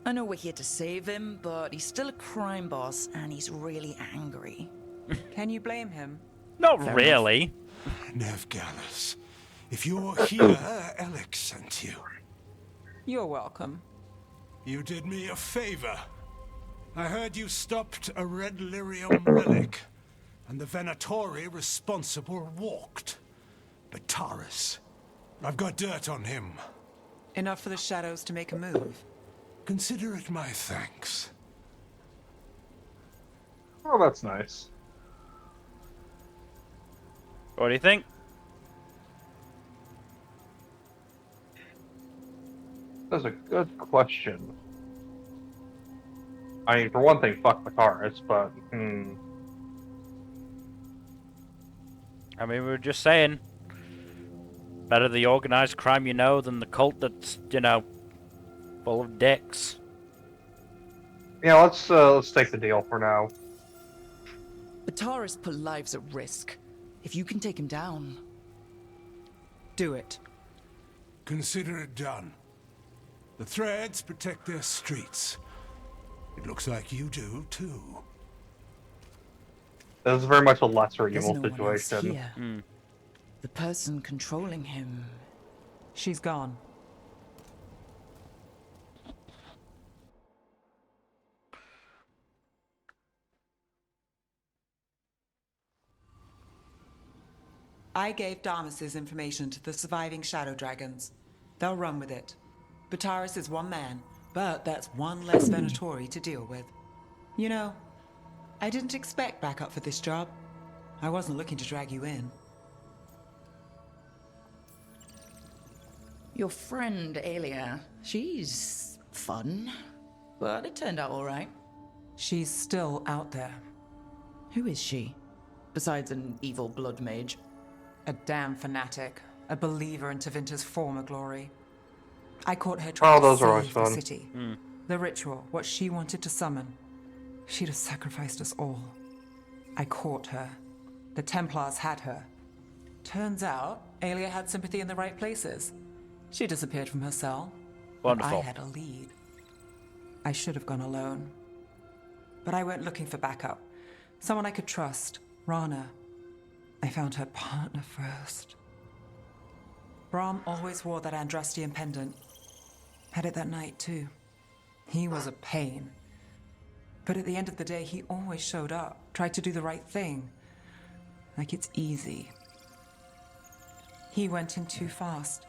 I know we're here to save him, but he's still a crime boss, and he's really angry. Can you blame him? Not really. Nev Gallus, if you're here, Alex sent you. You're welcome. You did me a favor. I heard you stopped a red lyrium relic, and the Venatori responsible walked. But Taurus, I've got dirt on him. Enough for the shadows to make a move. Consider it my thanks. Oh, that's nice. What do you think? That's a good question. I mean, for one thing, fuck Makaris, but I mean, we were just saying, better the organized crime you know than the cult that's, you know, full of dicks. Yeah, let's take the deal for now. Bataris put lives at risk. If you can take him down, do it. Consider it done. The Threads protect their streets. It looks like you do, too. This is very much a lesser there's evil no one else situation. here. The person controlling him... She's gone. I gave Damas's information to the surviving Shadow Dragons. They'll run with it. Bataris is one man, but that's one less Venatori to deal with. You know, I didn't expect backup for this job. I wasn't looking to drag you in. Your friend, Aelia, she's fun, but it turned out all right. She's still out there. Who is she? Besides an evil blood mage. A damn fanatic. A believer in Tevinter's former glory. I caught her trying to save the city. The ritual, what she wanted to summon. She'd have sacrificed us all. I caught her. The Templars had her. Turns out, Aelia had sympathy in the right places. She disappeared from her cell. Wonderful. I had a lead. I should have gone alone. But I went looking for backup. Someone I could trust. Rana. I found her partner first. Brahm always wore that Andrastian pendant. Had it that night, too. He was a pain. But at the end of the day, he always showed up, tried to do the right thing. Like it's easy. He went in too fast.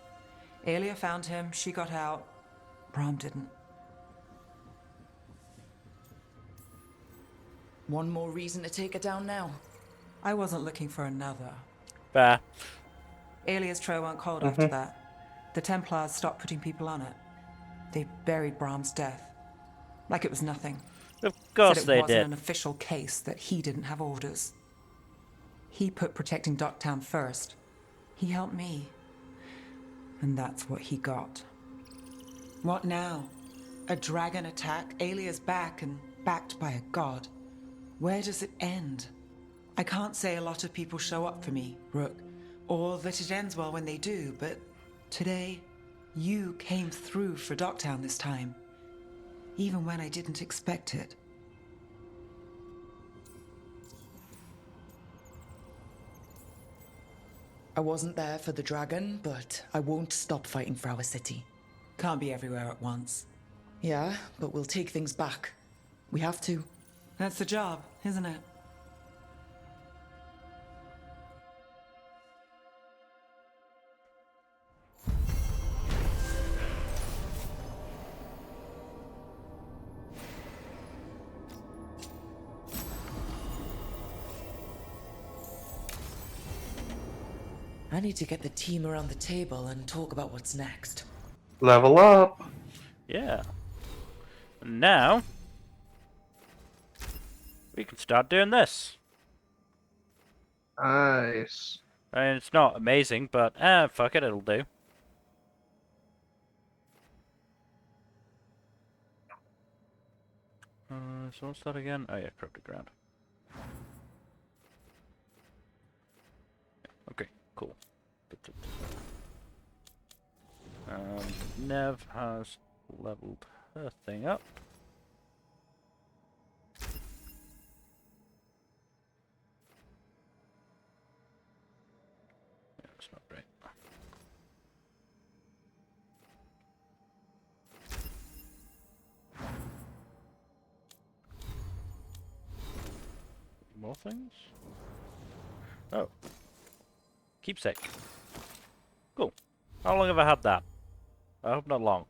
Aelia found him, she got out. Brahm didn't. One more reason to take her down now. I wasn't looking for another. Fair. Aelia's trail went cold after that. The Templars stopped putting people on it. They buried Brahm's death. Like it was nothing. Of course Said they it wasn't did. an official case, that he didn't have orders. He put protecting Darktown first. He helped me. And that's what he got. What now? A dragon attack, Aelia's back, and backed by a god. Where does it end? I can't say a lot of people show up for me, Rook, or that it ends well when they do, but today, you came through for Darktown this time. Even when I didn't expect it. I wasn't there for the dragon, but I won't stop fighting for our city. Can't be everywhere at once. Yeah, but we'll take things back. We have to. That's the job, isn't it? I need to get the team around the table and talk about what's next. Level up. Yeah. And now we can start doing this. Nice. I mean, it's not amazing, but fuck it, it'll do. So what's that again? Oh yeah, corrupted ground. Okay, cool. Nev has leveled her thing up. Yeah, that's not great. More things? Oh. Keepsake. Cool. How long have I had that? I hope not long.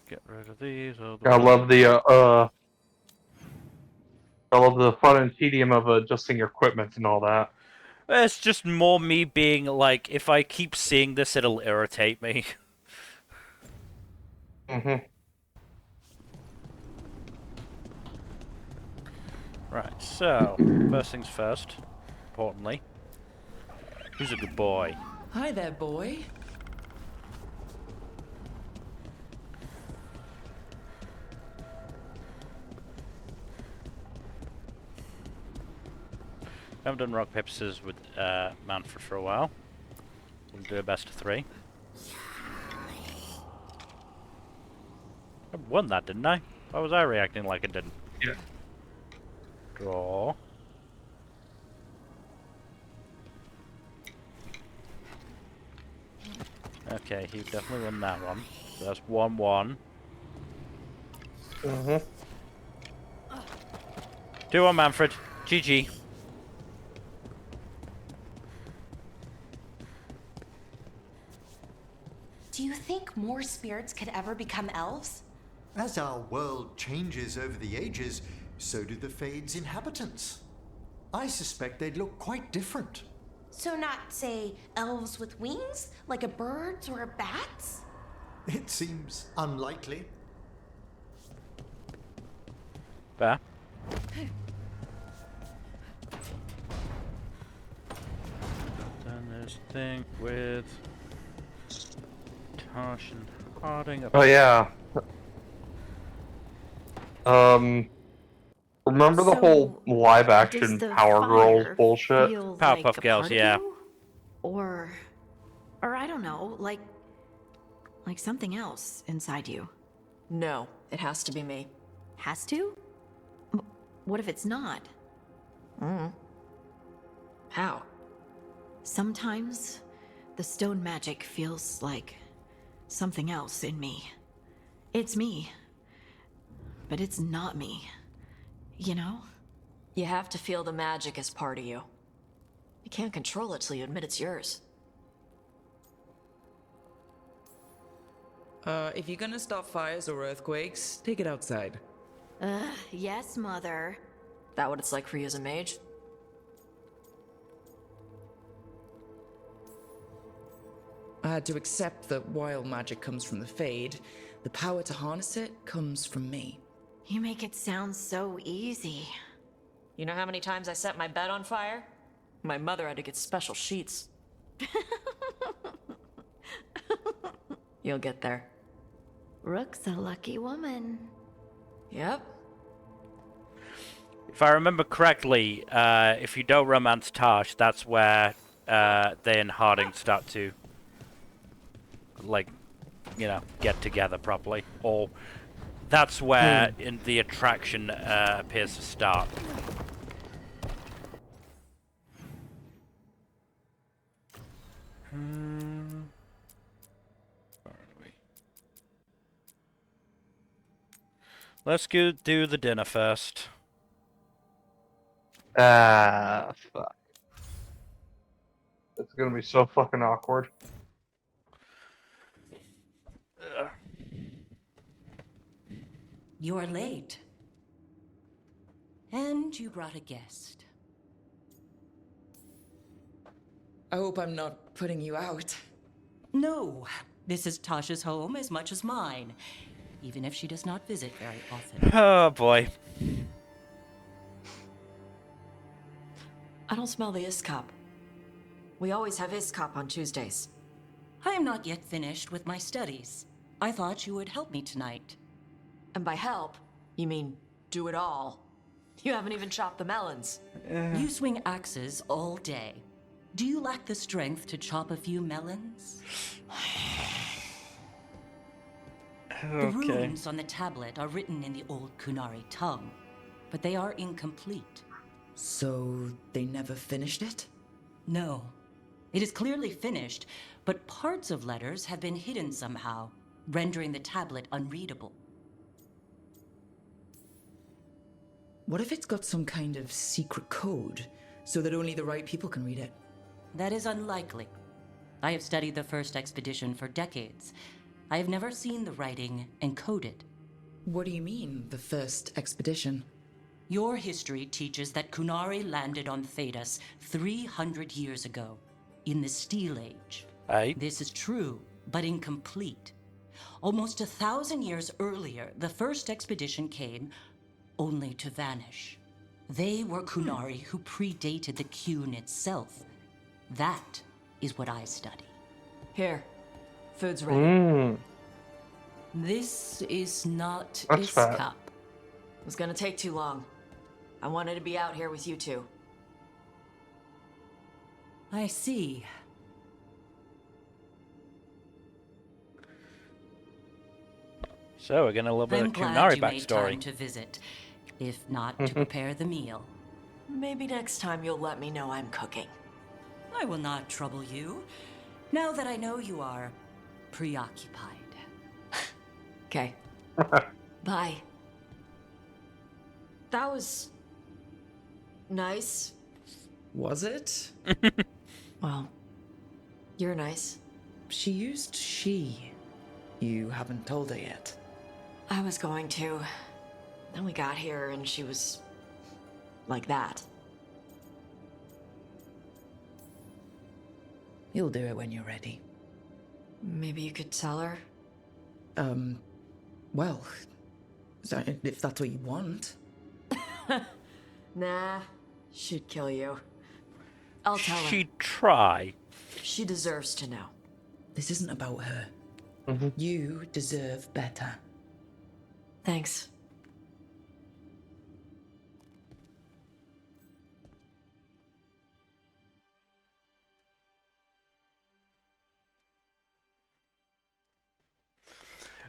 Get rid of these. I love the fun and tedium of adjusting your equipment and all that. It's just more me being like, if I keep seeing this, it'll irritate me. Right, so, first things first, importantly, who's a good boy? Hi there, boy. Haven't done rock, paper, scissors with Manfred for a while. We'll do a best of 3. I won that, didn't I? Why was I reacting like I didn't? Yeah. Draw. Okay, he definitely won that one. So that's 1-1. 2-1 Manfred. GG. Do you think more spirits could ever become elves? As our world changes over the ages, so do the Fade's inhabitants. I suspect they'd look quite different. So not, say, elves with wings, like a bird's or a bat's? It seems unlikely. Fair. Then there's a thing with Tosh and Harding. Oh yeah. Remember the whole live action Power Girls bullshit? Powerpuff Girls, yeah. Or I don't know, like something else inside you. No, it has to be me. Has to? What if it's not? How? Sometimes the stone magic feels like something else in me. It's me, but it's not me. You know? You have to feel the magic as part of you. You can't control it till you admit it's yours. If you're gonna stop fires or earthquakes, take it outside. Yes, Mother. That what it's like for you as a mage? I had to accept that wild magic comes from the Fade. The power to harness it comes from me. You make it sound so easy. You know how many times I set my bed on fire? My mother had to get special sheets. You'll get there. Rook's a lucky woman. Yep. If I remember correctly, if you don't romance Tosh, that's where they and Harding start to, like, you know, get together properly. Or that's where in the attraction appears to start. Where are we? Let's go do the dinner first. Fuck. It's gonna be so fucking awkward. You're late. And you brought a guest. I hope I'm not putting you out. No, this is Tasha's home as much as mine, even if she does not visit very often. Oh boy. I don't smell the Iskop. We always have Iskop on Tuesdays. I am not yet finished with my studies. I thought you would help me tonight. And by help, you mean do it all. You haven't even chopped the melons. You swing axes all day. Do you lack the strength to chop a few melons? The runes on the tablet are written in the old Kunari tongue, but they are incomplete. So they never finished it? No. It is clearly finished, but parts of letters have been hidden somehow, rendering the tablet unreadable. What if it's got some kind of secret code, so that only the right people can read it? That is unlikely. I have studied the first expedition for decades. I have never seen the writing encoded. What do you mean, the first expedition? Your history teaches that Kunari landed on Thedas 300 years ago, in the Steel Age. Aye. This is true, but incomplete. Almost 1,000 years earlier, the first expedition came only to vanish. They were Kunari who predated the Qun itself. That is what I study. Here, food's ready. This is not That's fat. Iskop. It was gonna take too long. I wanted to be out here with you two. I see. So we're getting a little bit I'm of glad Kunari you made time backstory. to visit, if not to prepare the meal. Maybe next time you'll let me know I'm cooking. I will not trouble you, now that I know you are preoccupied. Okay. Bye. That was nice. Was it? Well, you're nice. She used she. You haven't told her yet. I was going to. Then we got here and she was like that. You'll do it when you're ready. Maybe you could tell her? Well, if that's what you want. Nah, she'd kill you. I'll tell her. She'd try. She deserves to know. This isn't about her. You deserve better. Thanks.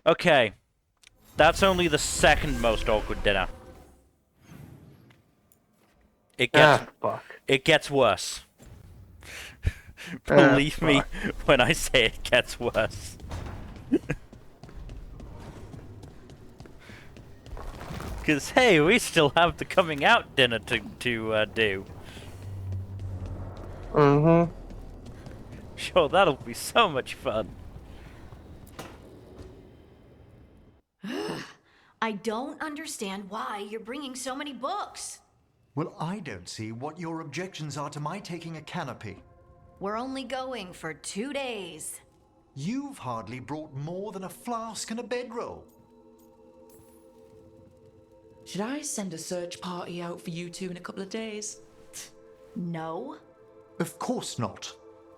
Okay. That's only the second most awkward dinner. It gets worse. Believe me when I say it gets worse. Because, hey, we still have the coming out dinner to do. Sure, that'll be so much fun. I don't understand why you're bringing so many books. Well, I don't see what your objections are to my taking a canopy. We're only going for 2 days. You've hardly brought more than a flask and a bedroll. Should I send a search party out for you two in a couple of days? No. Of course not.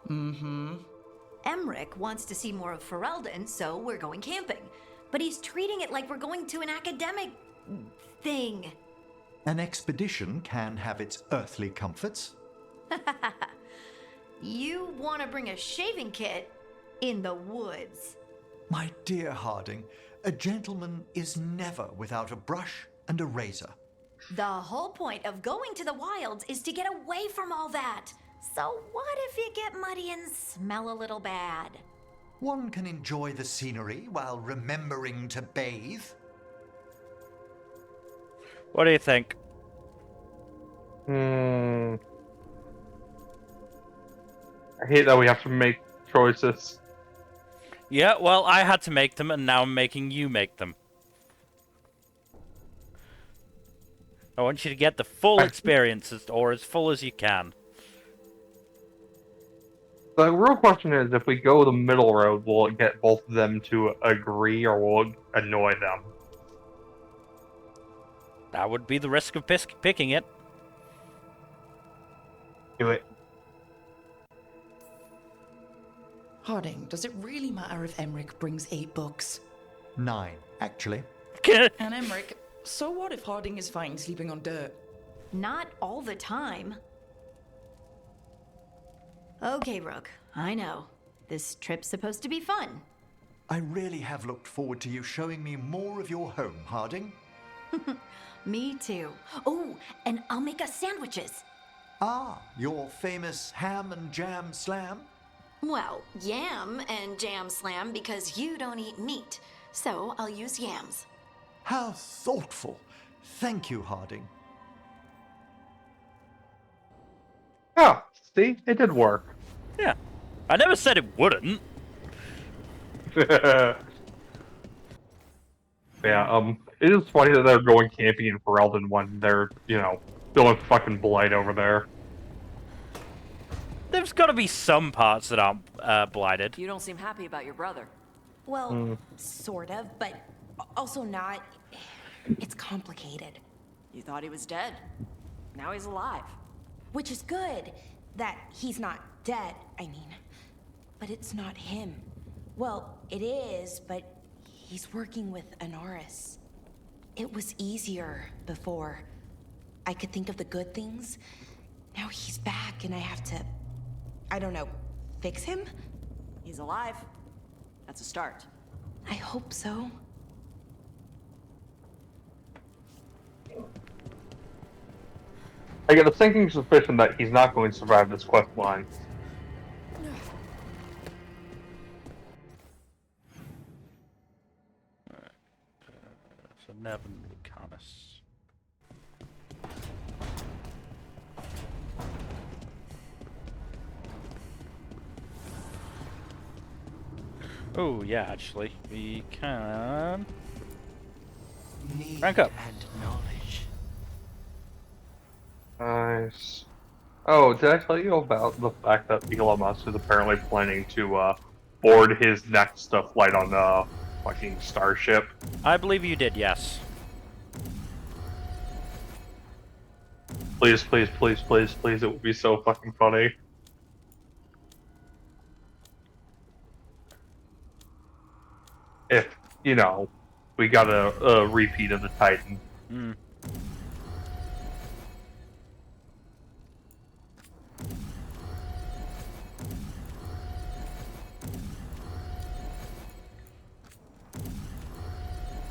Emmerich wants to see more of Ferelden, so we're going camping. But he's treating it like we're going to an academic thing. An expedition can have its earthly comforts. You want to bring a shaving kit in the woods. My dear Harding, a gentleman is never without a brush and a razor. The whole point of going to the wilds is to get away from all that. So what if you get muddy and smell a little bad? One can enjoy the scenery while remembering to bathe. What do you think? I hate that we have to make choices. Yeah, well, I had to make them, and now I'm making you make them. I want you to get the full experience, or as full as you can. The real question is, if we go the middle road, will it get both of them to agree, or will it annoy them? That would be the risk of picking it. Do it. Harding, does it really matter if Emmerich brings 8 books? 9, actually. And Emmerich, so what if Harding is fine sleeping on dirt? Not all the time. Okay, Rook, I know. This trip's supposed to be fun. I really have looked forward to you showing me more of your home, Harding. Me too. Oh, and I'll make us sandwiches. Ah, your famous ham and jam slam? Well, yam and jam slam because you don't eat meat, so I'll use yams. How thoughtful. Thank you, Harding. Yeah, see? It did work. Yeah. I never said it wouldn't. Yeah, it is funny that they're going camping in Ferelden when they're, feeling fucking blight over there. There's got to be some parts that aren't blighted. You don't seem happy about your brother. Well, sort of, but also not. It's complicated. You thought he was dead. Now he's alive. Which is good, that he's not dead, I mean. But it's not him. Well, it is, but he's working with Anaris. It was easier before. I could think of the good things. Now he's back and I have to, I don't know, fix him? He's alive. That's a start. I hope so. I get a sinking suspicion that he's not going to survive this quest line. So Nevin Lucanus. Oh yeah, actually, we can rank up. And knowledge. Nice. Oh, did I tell you about the fact that Elon Musk is apparently planning to board his next flight on the fucking Starship? I believe you did, yes. Please, please, please, please, please, it would be so fucking funny. If, we got a repeat of the Titan.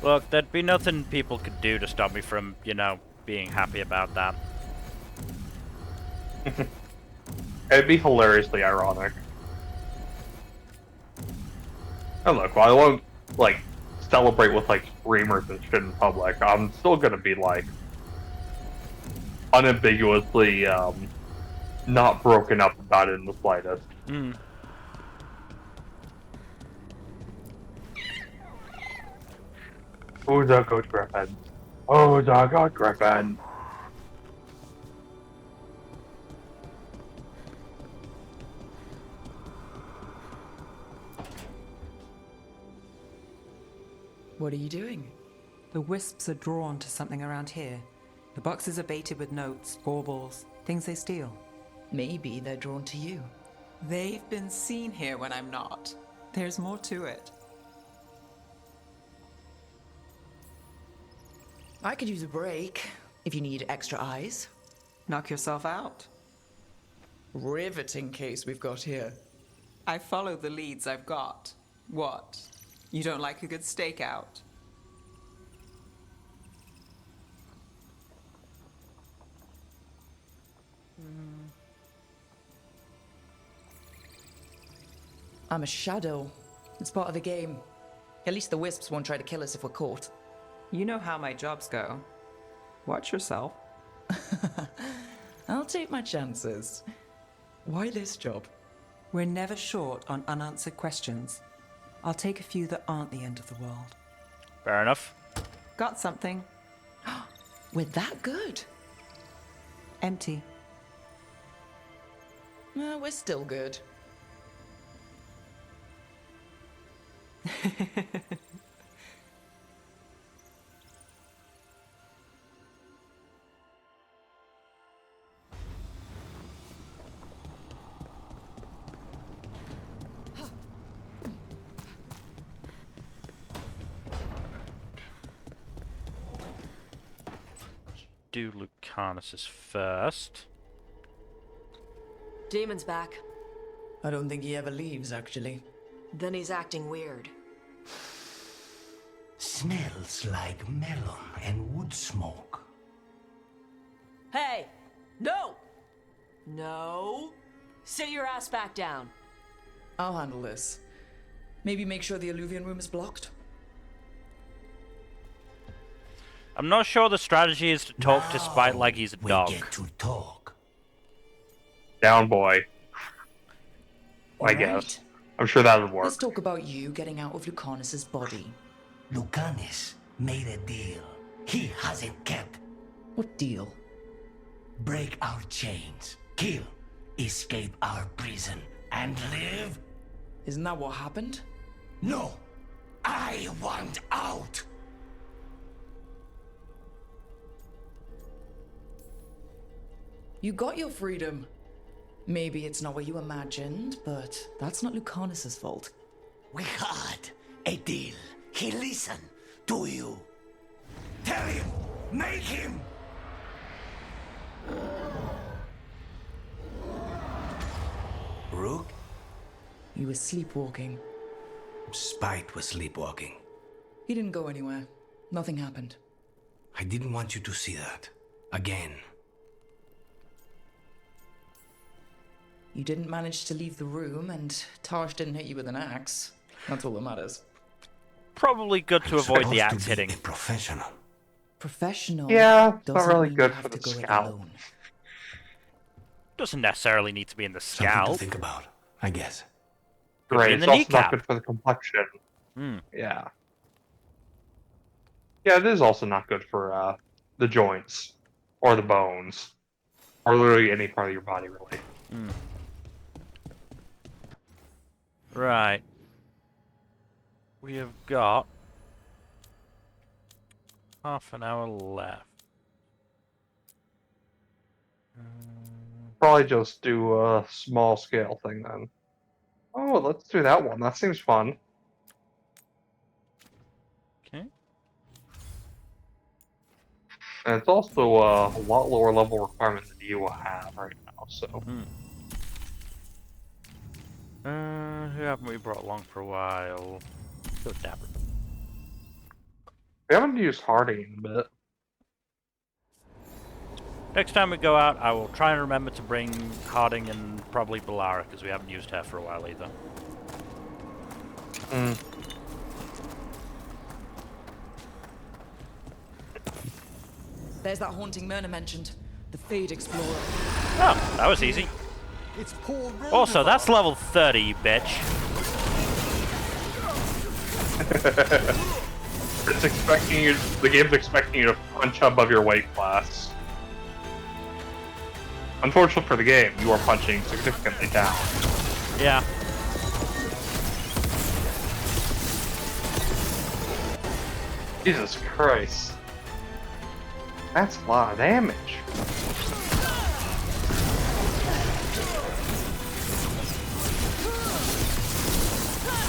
Look, there'd be nothing people could do to stop me from, being happy about that. It'd be hilariously ironic. And look, while I won't, celebrate with, screamers and shit in public, I'm still gonna be, unambiguously, not broken up about it in the slightest. Oh, the good Griffin. Oh, the good Griffin. What are you doing? The wisps are drawn to something around here. The boxes are baited with notes, baubles, things they steal. Maybe they're drawn to you. They've been seen here when I'm not. There's more to it. I could use a break if you need extra eyes. Knock yourself out. Riveting case we've got here. I follow the leads I've got. What? You don't like a good stakeout? I'm a shadow. It's part of the game. At least the wisps won't try to kill us if we're caught. You know how my jobs go. Watch yourself. I'll take my chances. Why this job? We're never short on unanswered questions. I'll take a few that aren't the end of the world. Fair enough. Got something. We're that good? Empty. We're still good. Do Lucanus's first. Demon's back. I don't think he ever leaves, actually. Then he's acting weird. Smells like melon and wood smoke. Hey! No! No! Sit your ass back down. I'll handle this. Maybe make sure the Illuvian room is blocked? I'm not sure the strategy is to talk to Spite like he's a dog. Get to talk. Down boy. I guess. I'm sure that would work. Let's talk about you getting out of Lucanus's body. Lucanus made a deal he hasn't kept. What deal? Break our chains, kill, escape our prison, and live? Isn't that what happened? No! I want out! You got your freedom. Maybe it's not what you imagined, but that's not Lucanus's fault. We had a deal. He listened to you. Tell him! Make him! Rook? You were sleepwalking. Spite was sleepwalking. He didn't go anywhere. Nothing happened. I didn't want you to see that. Again. You didn't manage to leave the room, and Tarsh didn't hit you with an axe. That's all that matters. Probably good to avoid the axe hitting. Professional. Professional? Yeah, it's not doesn't really mean good you have for the to go it scalp. alone. Doesn't necessarily need to be in the Something scalp. to think about, I guess. Could be Right, in it's the also kneecap. not good for the complexion. Hmm. Yeah. Yeah, it is also not good for the joints. Or the bones. Or literally any part of your body, really. Hmm. Right. We have got half an hour left. Probably just do a small scale thing then. Oh, let's do that one. That seems fun. Okay. And it's also a lot lower level requirement than you will have right now, so. Who haven't we brought along for a while? Go Dapper. We haven't used Hardy in a bit. Next time we go out, I will try and remember to bring Harding and probably Balara, because we haven't used her for a while either. There's that haunting Myrna mentioned. The Fade Explorer. Oh, that was easy. It's Paul Also, that's level 30, you bitch. It's expecting you. The game's expecting you to punch above your weight class. Unfortunately for the game, you are punching significantly down. Yeah. Jesus Christ. That's a lot of damage.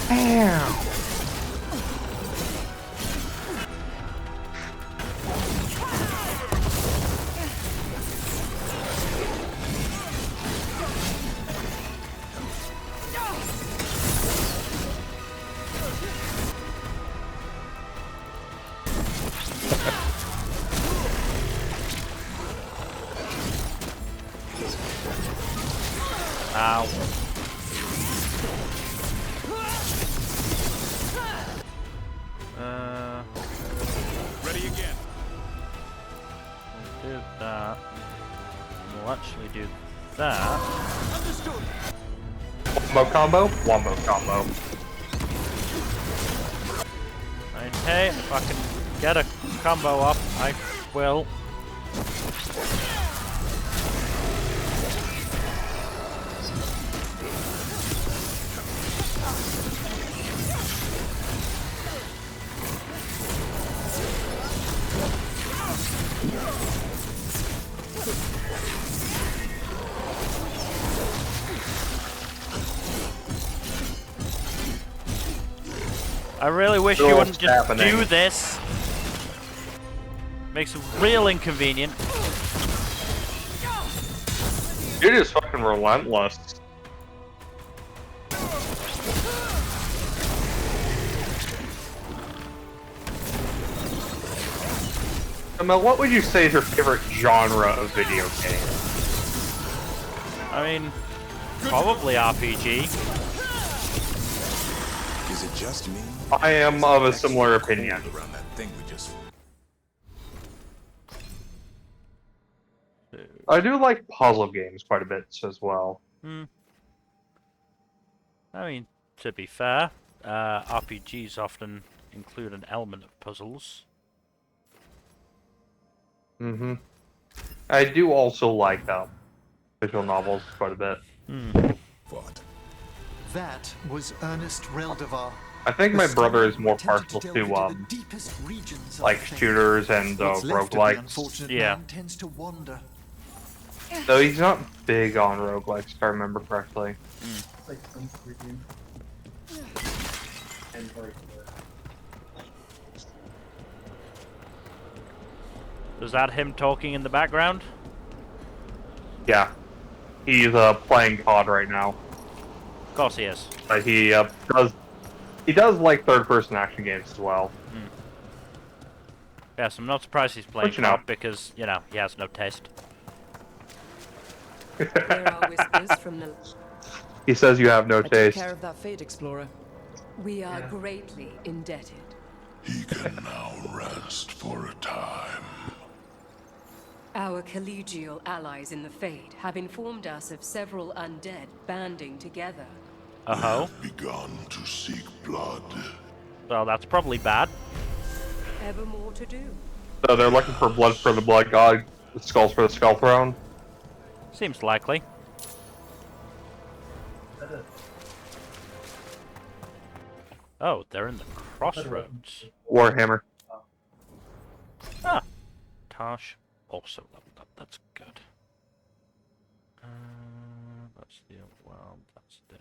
Damn. Ow. Ready again. We'll do that. We'll actually do that. Understood. Wombo combo. Okay, if I can get a combo off, I will. I really wish you wouldn't just do this. Makes it real inconvenient. You're just fucking relentless. Emma, what would you say is your favorite genre of video game? I mean, probably RPG. Is it just me? I am of a similar opinion. Around that thing we just... I do like puzzle games quite a bit as well. I mean, to be fair, RPGs often include an element of puzzles. I do also like visual novels quite a bit. What? That was Ernest Reldevar. I think my brother is more partial to like shooters and roguelikes. Yeah. Tends to wander. Though he's not big on roguelikes, if I remember correctly. Is that him talking in the background? Yeah. He's playing COD right now. Of course he is. But he does like third-person action games as well. Yes, I'm not surprised he's playing COD because, you know, he has no taste. There are whispers from the... He says you have no I took taste. care of that Fate Explorer. We are greatly indebted. He can now rest for a time. Our collegial allies in the Fade have informed us of several undead banding together. Uh-oh. Begun to seek blood. Well, that's probably bad. Ever more to do. So they're looking for blood for the blood god, skulls for the skull throne. Seems likely. Oh, they're in the crossroads. Warhammer. Ah. Tosh also leveled up. That's good. That's the well, that's the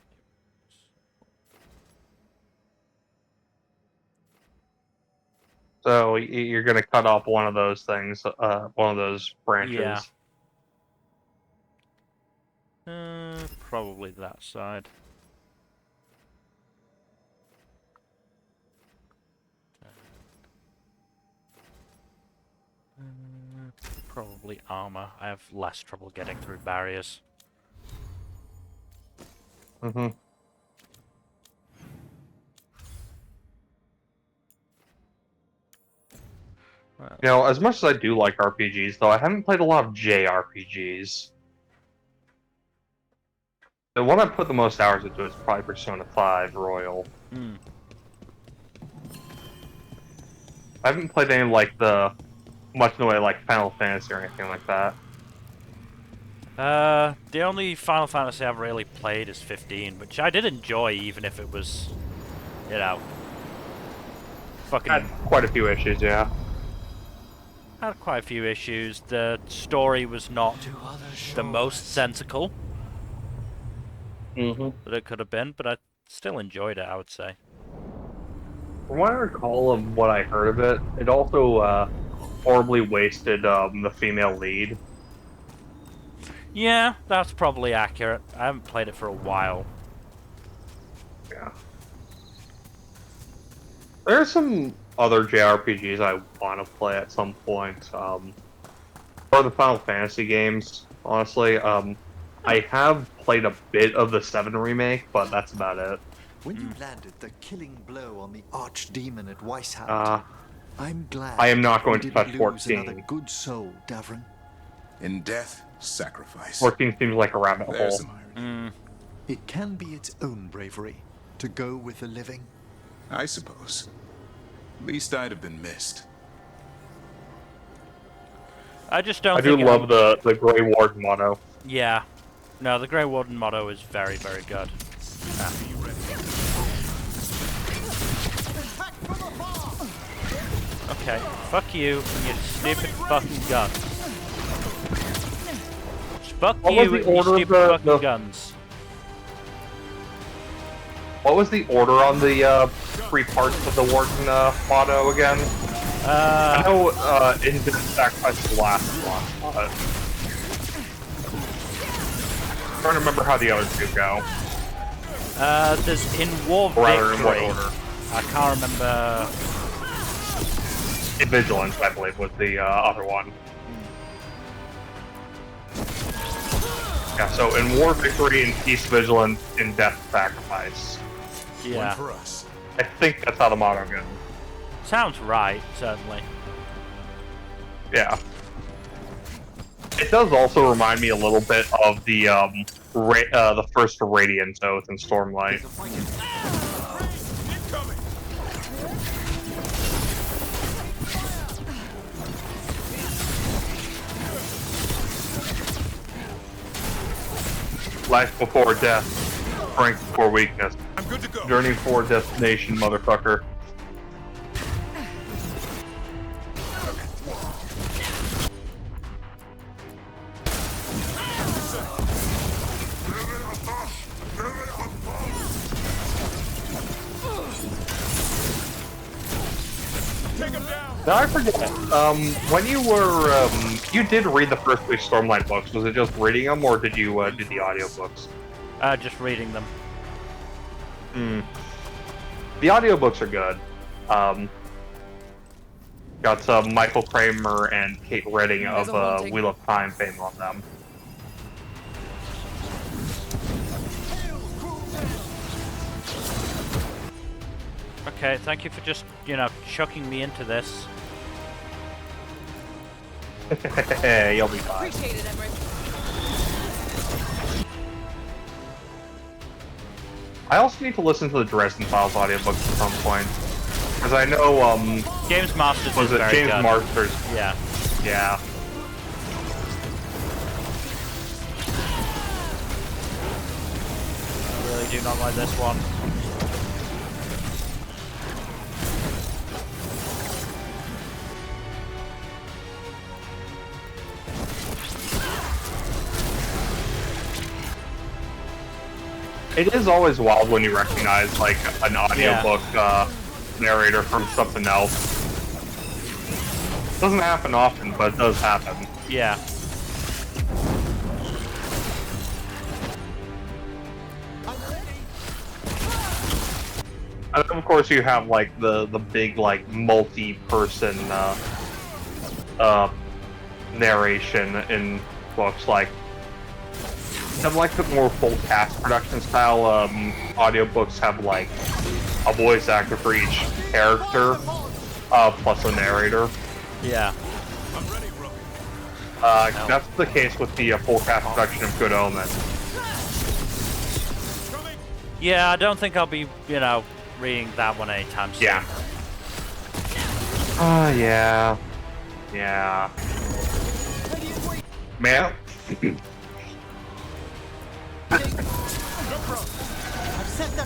So you're gonna cut off one of those things, one of those branches. Yeah. Probably that side. Probably armor. I have less trouble getting through barriers. You know, as much as I do like RPGs, though, I haven't played a lot of JRPGs. The one I put the most hours into is probably Persona 5 Royal. I haven't played any much in the way like Final Fantasy or anything like that. The only Final Fantasy I've really played is 15, which I did enjoy, even if it was, you know, fucking... Had quite a few issues, yeah. Had quite a few issues. The story was not the most sensical that it could have been, but I still enjoyed it, I would say. From what I recall of what I heard of it, it also horribly wasted the female lead. Yeah, that's probably accurate. I haven't played it for a while. Yeah. There's some other JRPGs I want to play at some point. Or the Final Fantasy games, honestly. I have played a bit of the 7 remake, but that's about it. When you landed the killing blow on the archdemon at Weishaupt, I'm glad I am not going you to touch didn't lose 14. another good soul, Davrin. In death, sacrifice. 14 seems like a rabbit There's hole. some irony. It can be its own bravery to go with the living. I suppose. At least I'd have been missed. I just don't I do think love the Grey Warden motto. Yeah. No, the Grey Warden motto is very, very good. Okay, fuck you and your stupid fucking guns. Fuck What you was the and your order of stupid the- fucking guns. What was the order on the 3 parts of the Warden motto again? I know in the sacrifice the last one, but I'm trying to remember how the other 2 go. There's in War Or rather, in what Victory. order? I can't remember. In Vigilance, I believe, was the other one. Yeah, so in War Victory, in Peace Vigilance, in Death Sacrifice. Yeah. One for us. I think that's how the motto goes. Sounds right, certainly. Yeah. It does also remind me a little bit of the first Radiant Oath in Stormlight. Life before death, strength before weakness. I'm good to go. Journey for destination, motherfucker. Now I forget. When you were, you did read the first 3 Stormlight books. Was it just reading them, or did you do the audiobooks? Just reading them. The audiobooks are good. Got Michael Kramer and Kate Redding of Wheel of Time fame on them. Okay, thank you for just, chucking me into this. You'll be fine. Appreciate it, Emmerich. I also need to listen to the Dresden Files audiobooks at some point. Because I know, James Masters was is it very James good. Masters? Yeah. Yeah. I really do not like this one. It is always wild when you recognize, like, an audiobook narrator from something else. Doesn't happen often, but it does happen. Yeah. And then, of course, you have, like, the big, like, multi-person narration in books, like, some, like, the more full cast production style audiobooks have, like, a voice actor for each character, plus a narrator. Yeah. That's the case with the full cast production of Good Omen. Yeah, I don't think I'll be, reading that one anytime soon. Yeah. Yeah. Yeah. Man.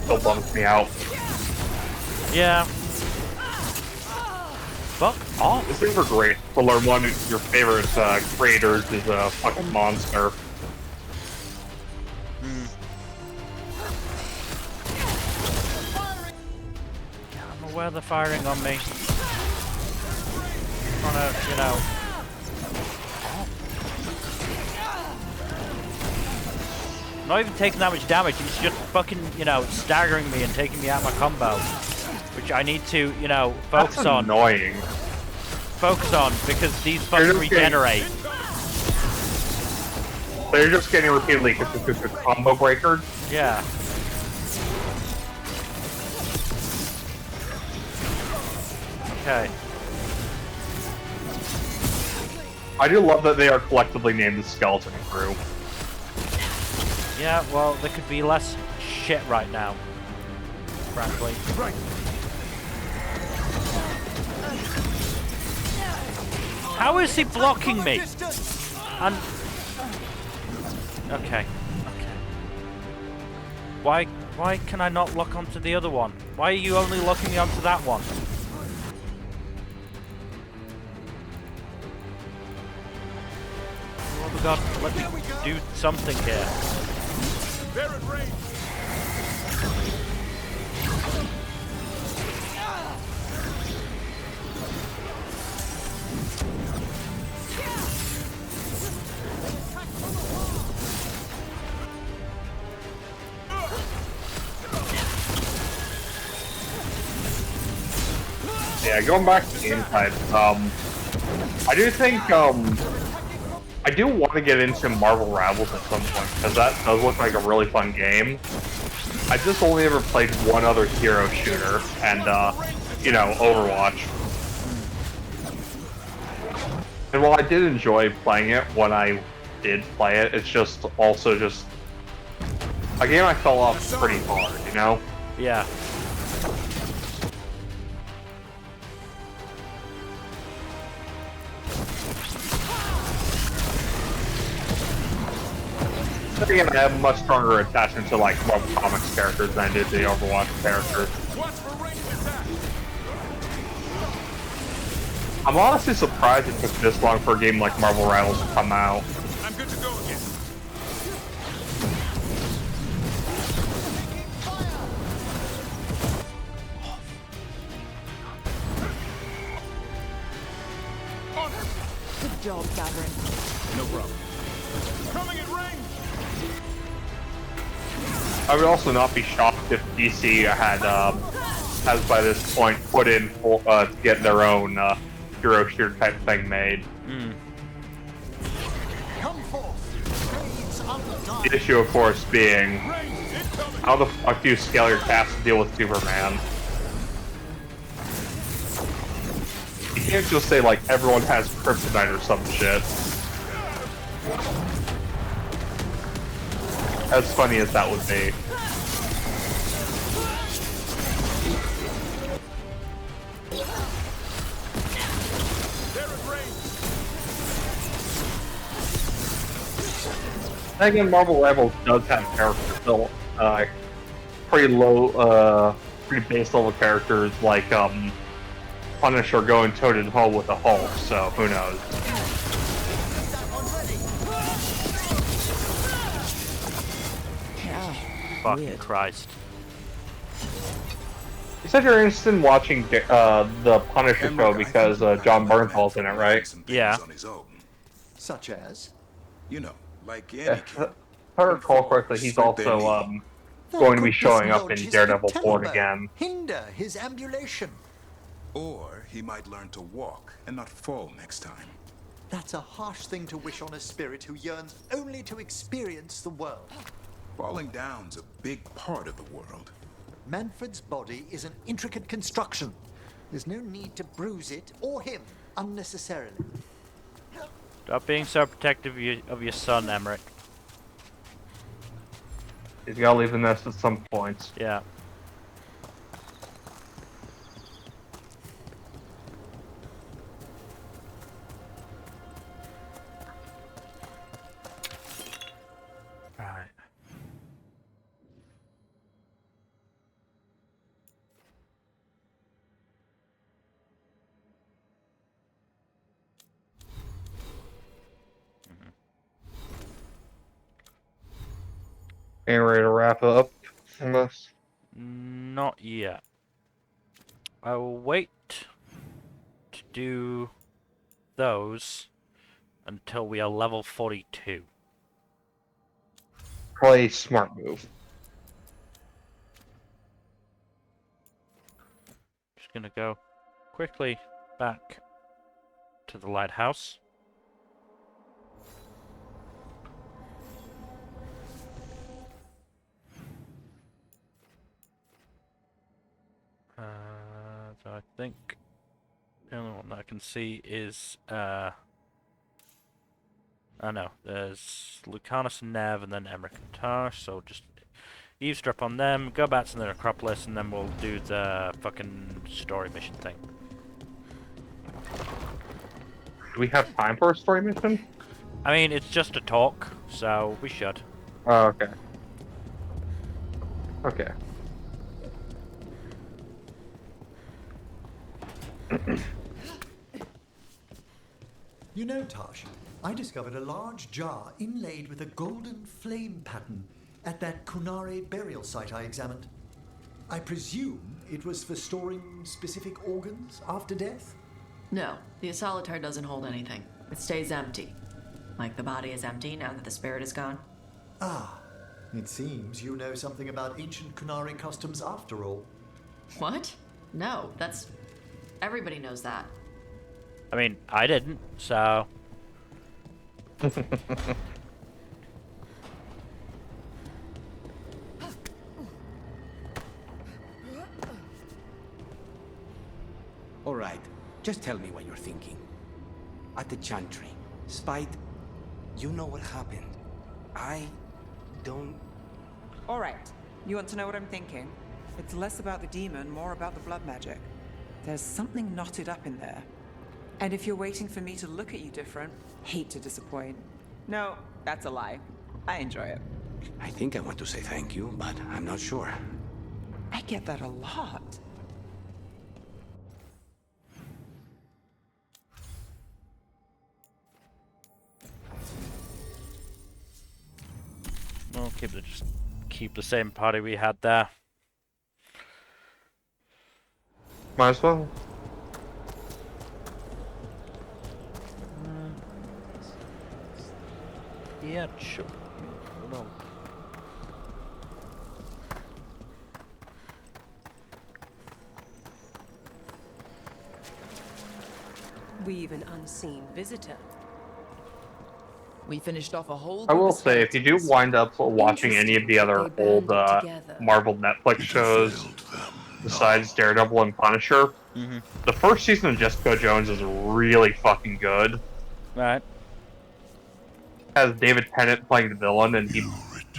Still bums me out. Yeah. Fuck off. These things are great. To learn one of your favorite creators is a fucking monster. I'm aware they're firing on me. I'm trying to, I'm not even taking that much damage, it's just fucking, staggering me and taking me out of my combo. Which I need to, focus That's on. Annoying. Focus on, because these fucking regenerate. They're just getting repeatedly combo breakered. Yeah. Okay. I do love that they are collectively named the Skeleton Crew. Yeah, well, there could be less shit right now. Frankly. Right. How is he blocking me? And okay. Why can I not lock onto the other one? Why are you only locking me onto that one? Oh my god, let me do something here. They're at range. Yeah, going back to game type, I do think, I do want to get into Marvel Rivals at some point, because that does look like a really fun game. I just only ever played one other hero shooter, and, you know, Overwatch. And while I did enjoy playing it when I did play it, it's just also just a game I fell off pretty hard, you know? Yeah. Again, I have a much stronger attachment to like Marvel Comics characters than I did the Overwatch characters. I'm honestly surprised it took this long for a game like Marvel Rivals to come out. I'm good to go again. Good job, Gavin. No problem. Coming in range. I would also not be shocked if DC had, has by this point put in to get their own hero shooter type thing made. Come forth. The issue, of course, being how the fuck do you scale your cast to deal with Superman? You can't just say like everyone has kryptonite or some shit. As funny as that would be. Again, Marvel Rivals does have characters still, pretty low, pretty base level characters like Punisher going toe to toe with the Hulk. So who knows? Fucking Christ. You said you're interested in watching the Punisher show because John Bernthal's in it, right? Yeah. Such as? You know, like any If I recall correctly, he's also going to be showing up in Daredevil Born Again. Hinder his ambulation. Or he might learn to walk and not fall next time. That's a harsh thing to wish on a spirit who yearns only to experience the world. Falling down's a big part of the world. Manfred's body is an intricate construction. There's no need to bruise it or him unnecessarily. Stop being so protective of your son, Emmerich. He's gotta leave the nest at some point. Yeah. Right. Getting ready to wrap up on this? Not yet. I will wait to do those until we are level 42. Probably a smart move. Just gonna go quickly back to the lighthouse. So I think The only one that I can see is I know there's Lucanus and Nev, and then Emmerich and Tosh. So just eavesdrop on them, go back to the Necropolis, and then we'll do the fucking story mission thing. Do we have time for a story mission? I mean, it's just a talk, so we should. Oh, okay. Okay. You know, Tosh, I discovered a large jar inlaid with a golden flame pattern at that Kunare burial site I examined. I presume it was for storing specific organs after death? No, the Asolitar doesn't hold anything. It stays empty. Like the body is empty now that the spirit is gone. Ah, it seems you know something about ancient Kunare customs after all. What? No, that's... Everybody knows that. I mean, I didn't, so... All right, just tell me what you're thinking. At the Chantry, Spite, you know what happened. I don't... All right. You want to know what I'm thinking? It's less about the demon, more about the blood magic. There's something knotted up in there. And if you're waiting for me to look at you different, hate to disappoint. No, that's a lie. I enjoy it. I think I want to say thank you, but I'm not sure. I get that a lot. We'll just keep the same party we had there. Might as well. Yeah, sure. No. We've an unseen visitor. We finished off a whole. I will say, if you do wind up watching any of the other old Marvel Netflix shows, besides Daredevil and Punisher, the first season of Jessica Jones is really fucking good. Right. Has David Tennant playing the villain, and he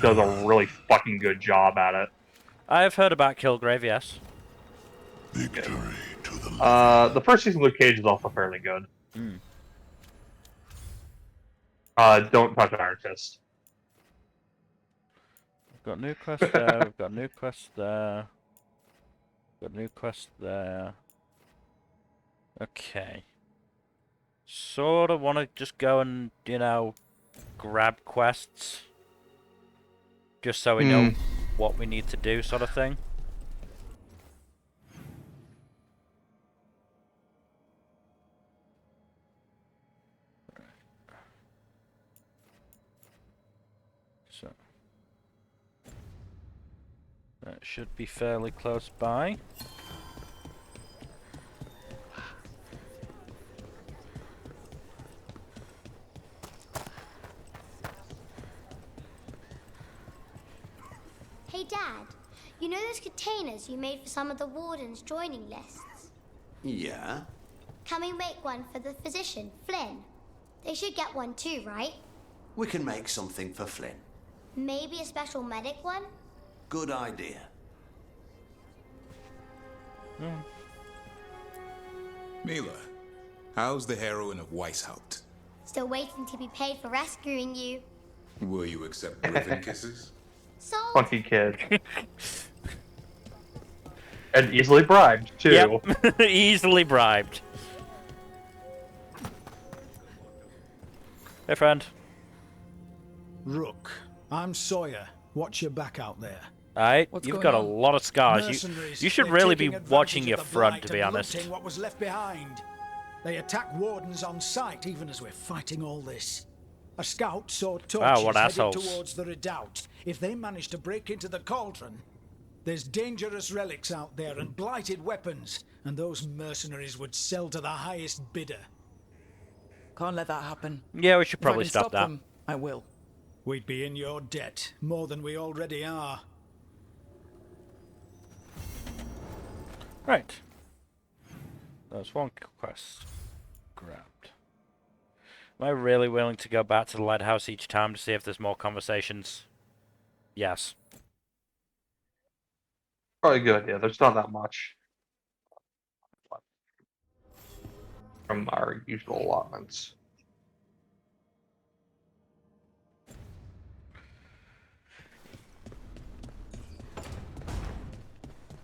does a really fucking good job at it. I've heard about Kilgrave, yes. Victory to the first season of Luke Cage is also fairly good. Don't touch Iron Fist. We've got new quest there, we've got new quest there. Got new quest there. Okay. Sort of want to just go and, you know, grab quests. Just so we know what we need to do, sort of thing. So that should be fairly close by. Hey Dad, you know those containers you made for some of the Warden's joining lists? Yeah? Can we make one for the physician, Flynn? They should get one too, right? We can make something for Flynn. Maybe a special medic one? Good idea. Mila, how's the heroine of Weishaupt? Still waiting to be paid for rescuing you. Will you accept griffin kisses? Sold. Funky kid. And easily bribed, too. Yep. Easily bribed. Hey, friend. Rook, I'm Sawyer. Watch your back out there. Alright, you've got a lot of scars. You should really be watching your front, to be honest. What was left behind. They attack wardens on sight, even as we're fighting all this. A scout saw torches what headed assholes. towards the redoubt. If they manage to break into the cauldron, there's dangerous relics out there and blighted weapons, and those mercenaries would sell to the highest bidder. Can't let that happen. Yeah, we should If I probably can stop that. them, I will. We'd be in your debt, more than we already are. Right. There's one quest grabbed. Am I really willing to go back to the lighthouse each time to see if there's more conversations? Yes. Probably good, yeah. There's not that much from our usual allotments.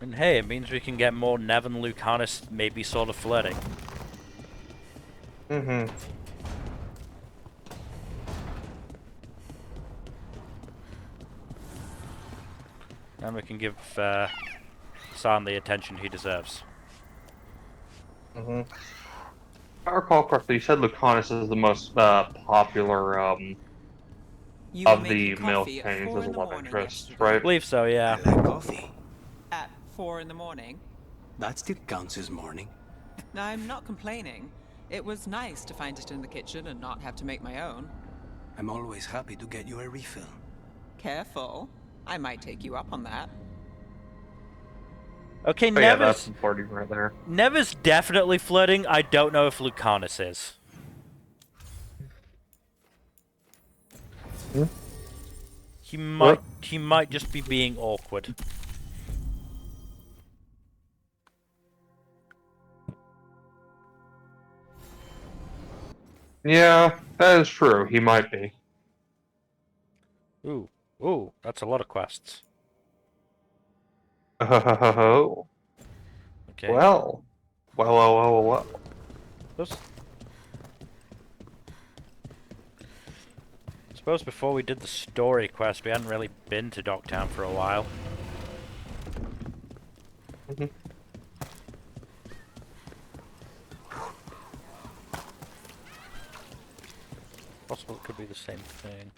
And hey, it means we can get more Nev and Lucanus maybe sort of flirting. Mm-hmm. And we can give San the attention he deserves. Mm-hmm. If I recall correctly, you said Lucanus is the most popular of the male kings as a love interest, right? I believe so, yeah. I like coffee. At 4 in the morning? That still counts as morning. I'm not complaining. It was nice to find it in the kitchen and not have to make my own. I'm always happy to get you a refill. Careful. I might take you up on that. Okay, yeah, that's some flirting right there. Nev is definitely flirting. I don't know if Lucanus is. Hmm? He might just be being awkward. Yeah, that is true. He might be. Ooh, that's a lot of quests. Oh. Okay. Well. Oops. I suppose before we did the story quest, we hadn't really been to Docktown for a while. Mm-hmm. Possible it could be the same thing.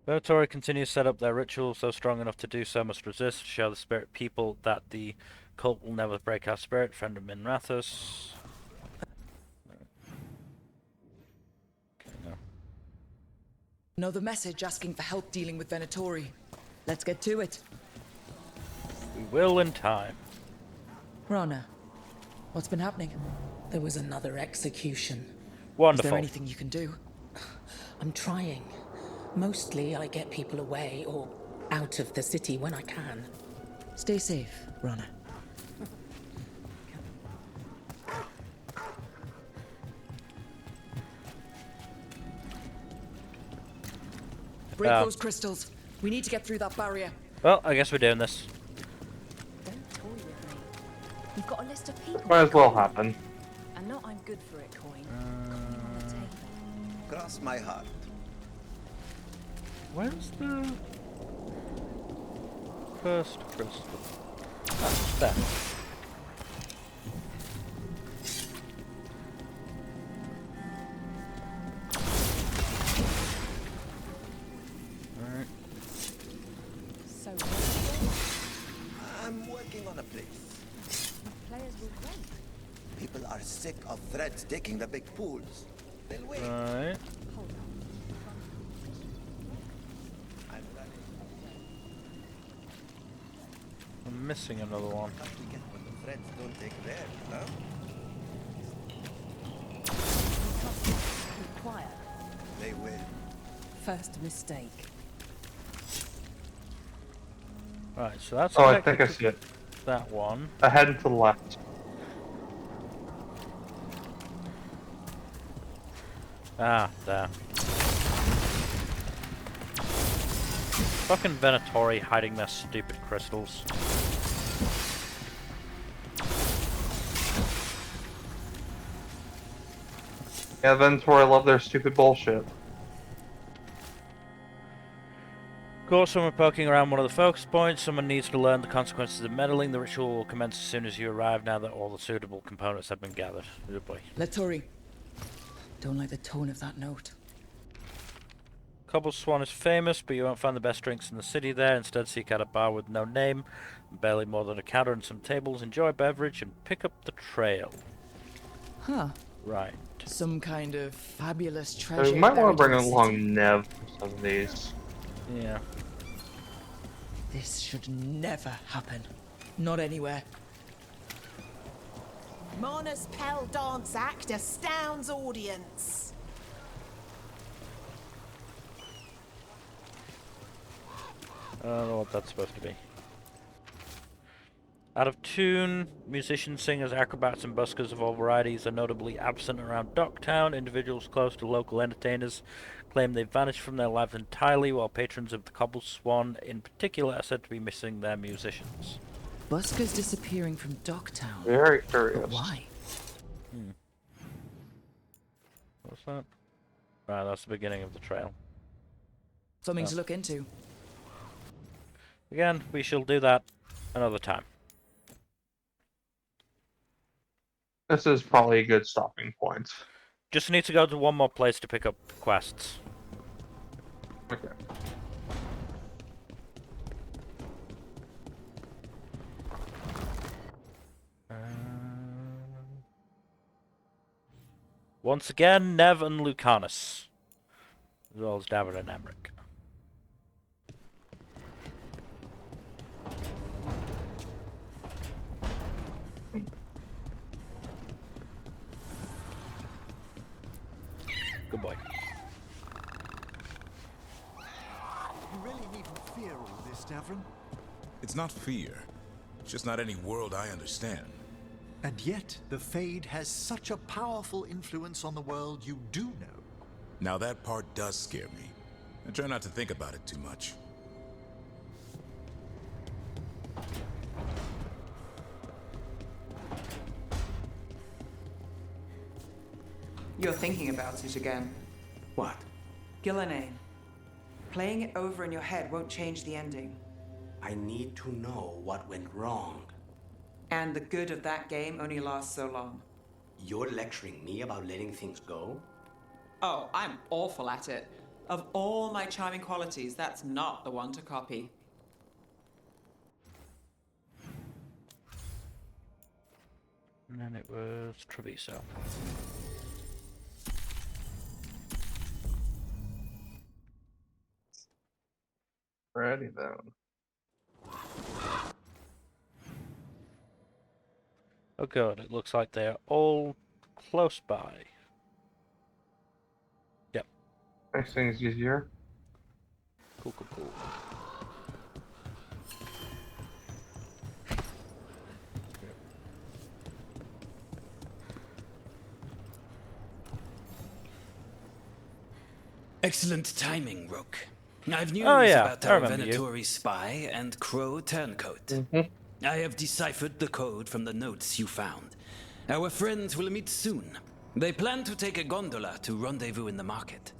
Vertori continues to set up their ritual, so strong enough to do so must resist, show the spirit people that the cult will never break our spirit. Friend of Minrathus. Okay, no. Another message asking for help dealing with Venatori. Let's get to it. We will in time. Rana, what's been happening? There was another execution. Wonderful. Is there anything you can do? I'm trying. Mostly I get people away or out of the city when I can. Stay safe, Rana. Break those crystals. We need to get through that barrier. Well, I guess we're doing this. Don't toy with me. We've got a list of people. Might as well happen. I know I'm good for it, Coin. Cross my heart. Where's the first crystal? Ah, there. Alright. So I'm working on a place. players will wait. People are sick of threats taking the big pools. They'll wait. Right. Hold on. I'm missing another one. The threats don't take theirs, huh? Be quiet. They will. First mistake. Right, so that's. Oh, I think I see it. That one. Ahead and to the left. Ah, there. Fucking Venatori hiding their stupid crystals. Yeah, Venatori love their stupid bullshit. Caught someone poking around one of the focus points. Someone needs to learn the consequences of meddling. The ritual will commence as soon as you arrive, now that all the suitable components have been gathered. Good boy. Lettori. Don't like the tone of that note. Cobble Swan is famous, but you won't find the best drinks in the city there. Instead, seek out a bar with no name, barely more than a counter and some tables. Enjoy a beverage and pick up the trail. Huh. Right. Some kind of fabulous treasure. We might want to buried bring in the along city. Nev for some of these. Yeah. This should never happen. Not anywhere. Mona's Pell dance act astounds audience. I don't know what that's supposed to be. Out of tune, musicians, singers, acrobats, and buskers of all varieties are notably absent around Docktown. Individuals close to local entertainers claim they've vanished from their lives entirely, while patrons of the Cobble Swan in particular are said to be missing their musicians. Buskers disappearing from Docktown. Very curious. But why? What's that? Right, that's the beginning of the trail. Something to look into. Again, we shall do that another time. This is probably a good stopping point. Just need to go to one more place to pick up quests. Okay. Once again, Nev and Lucanus, as well as David and Emmerich. Good boy. You really needn't fear all this, Davron. It's not fear. It's just not any world I understand. And yet, the Fade has such a powerful influence on the world you do know. Now that part does scare me. I try not to think about it too much. You're thinking about it again. What? Gillenane. Playing it over in your head won't change the ending. I need to know what went wrong. And the good of that game only lasts so long. You're lecturing me about letting things go? Oh, I'm awful at it. Of all my charming qualities, that's not the one to copy. And then it was Treviso. Ready then. Oh god, it looks like they're all close by. Yep. Makes things easier. Cool, cool, cool. Excellent timing, Rook. I've news I about our remember you. Venatori spy and Crow turncoat. I have deciphered the code from the notes you found. Our friends will meet soon. They plan to take a gondola to rendezvous in the market.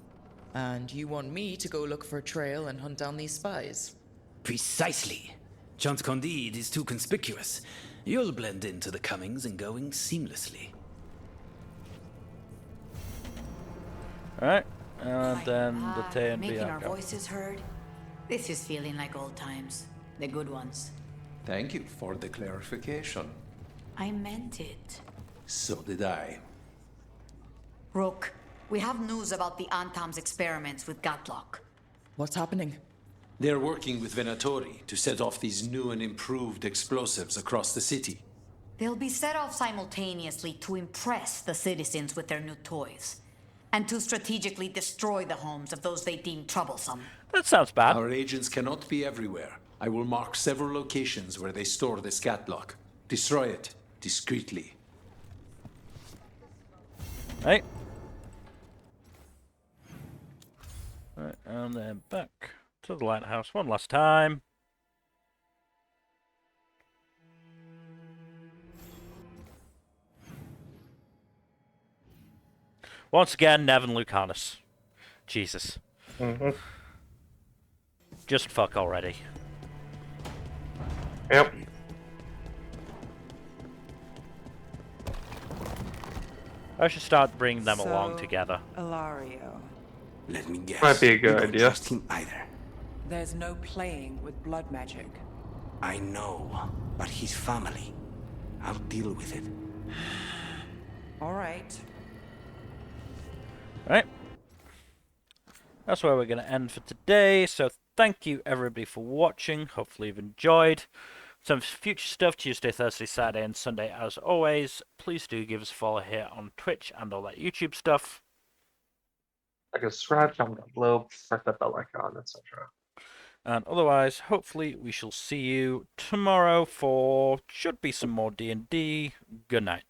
And you want me to go look for a trail and hunt down these spies? Precisely. Chant Candide is too conspicuous. You'll blend into the comings and goings seamlessly. Alright, and then the Tay and Making our Bianca. voices heard. This is feeling like old times. The good ones. Thank you for the clarification. I meant it. So did I. Rook, we have news about the Antam's experiments with Gatlock. What's happening? They're working with Venatori to set off these new and improved explosives across the city. They'll be set off simultaneously to impress the citizens with their new toys, and to strategically destroy the homes of those they deem troublesome. That sounds bad. Our agents cannot be everywhere. I will mark several locations where they store this Gatlock. Destroy it discreetly. Right. Right, and then back to the lighthouse one last time. Once again, Nev and Lucanus. Jesus. Just fuck already. Yep. I should start bringing them So, along together. Ilario. Let me guess. Might be a good you don't idea. trust him either. There's no playing with blood magic. I know, but his family. I'll deal with it. All right. Right. That's where we're going to end for today. So thank you everybody for watching. Hopefully you've enjoyed. Some future stuff Tuesday, Thursday, Saturday, and Sunday as always. Please do give us a follow here on Twitch and all that YouTube stuff. Like a scratch, I'm gonna blow, press that bell icon, etc. And otherwise, hopefully we shall see you tomorrow for should be some more D&D. Good night.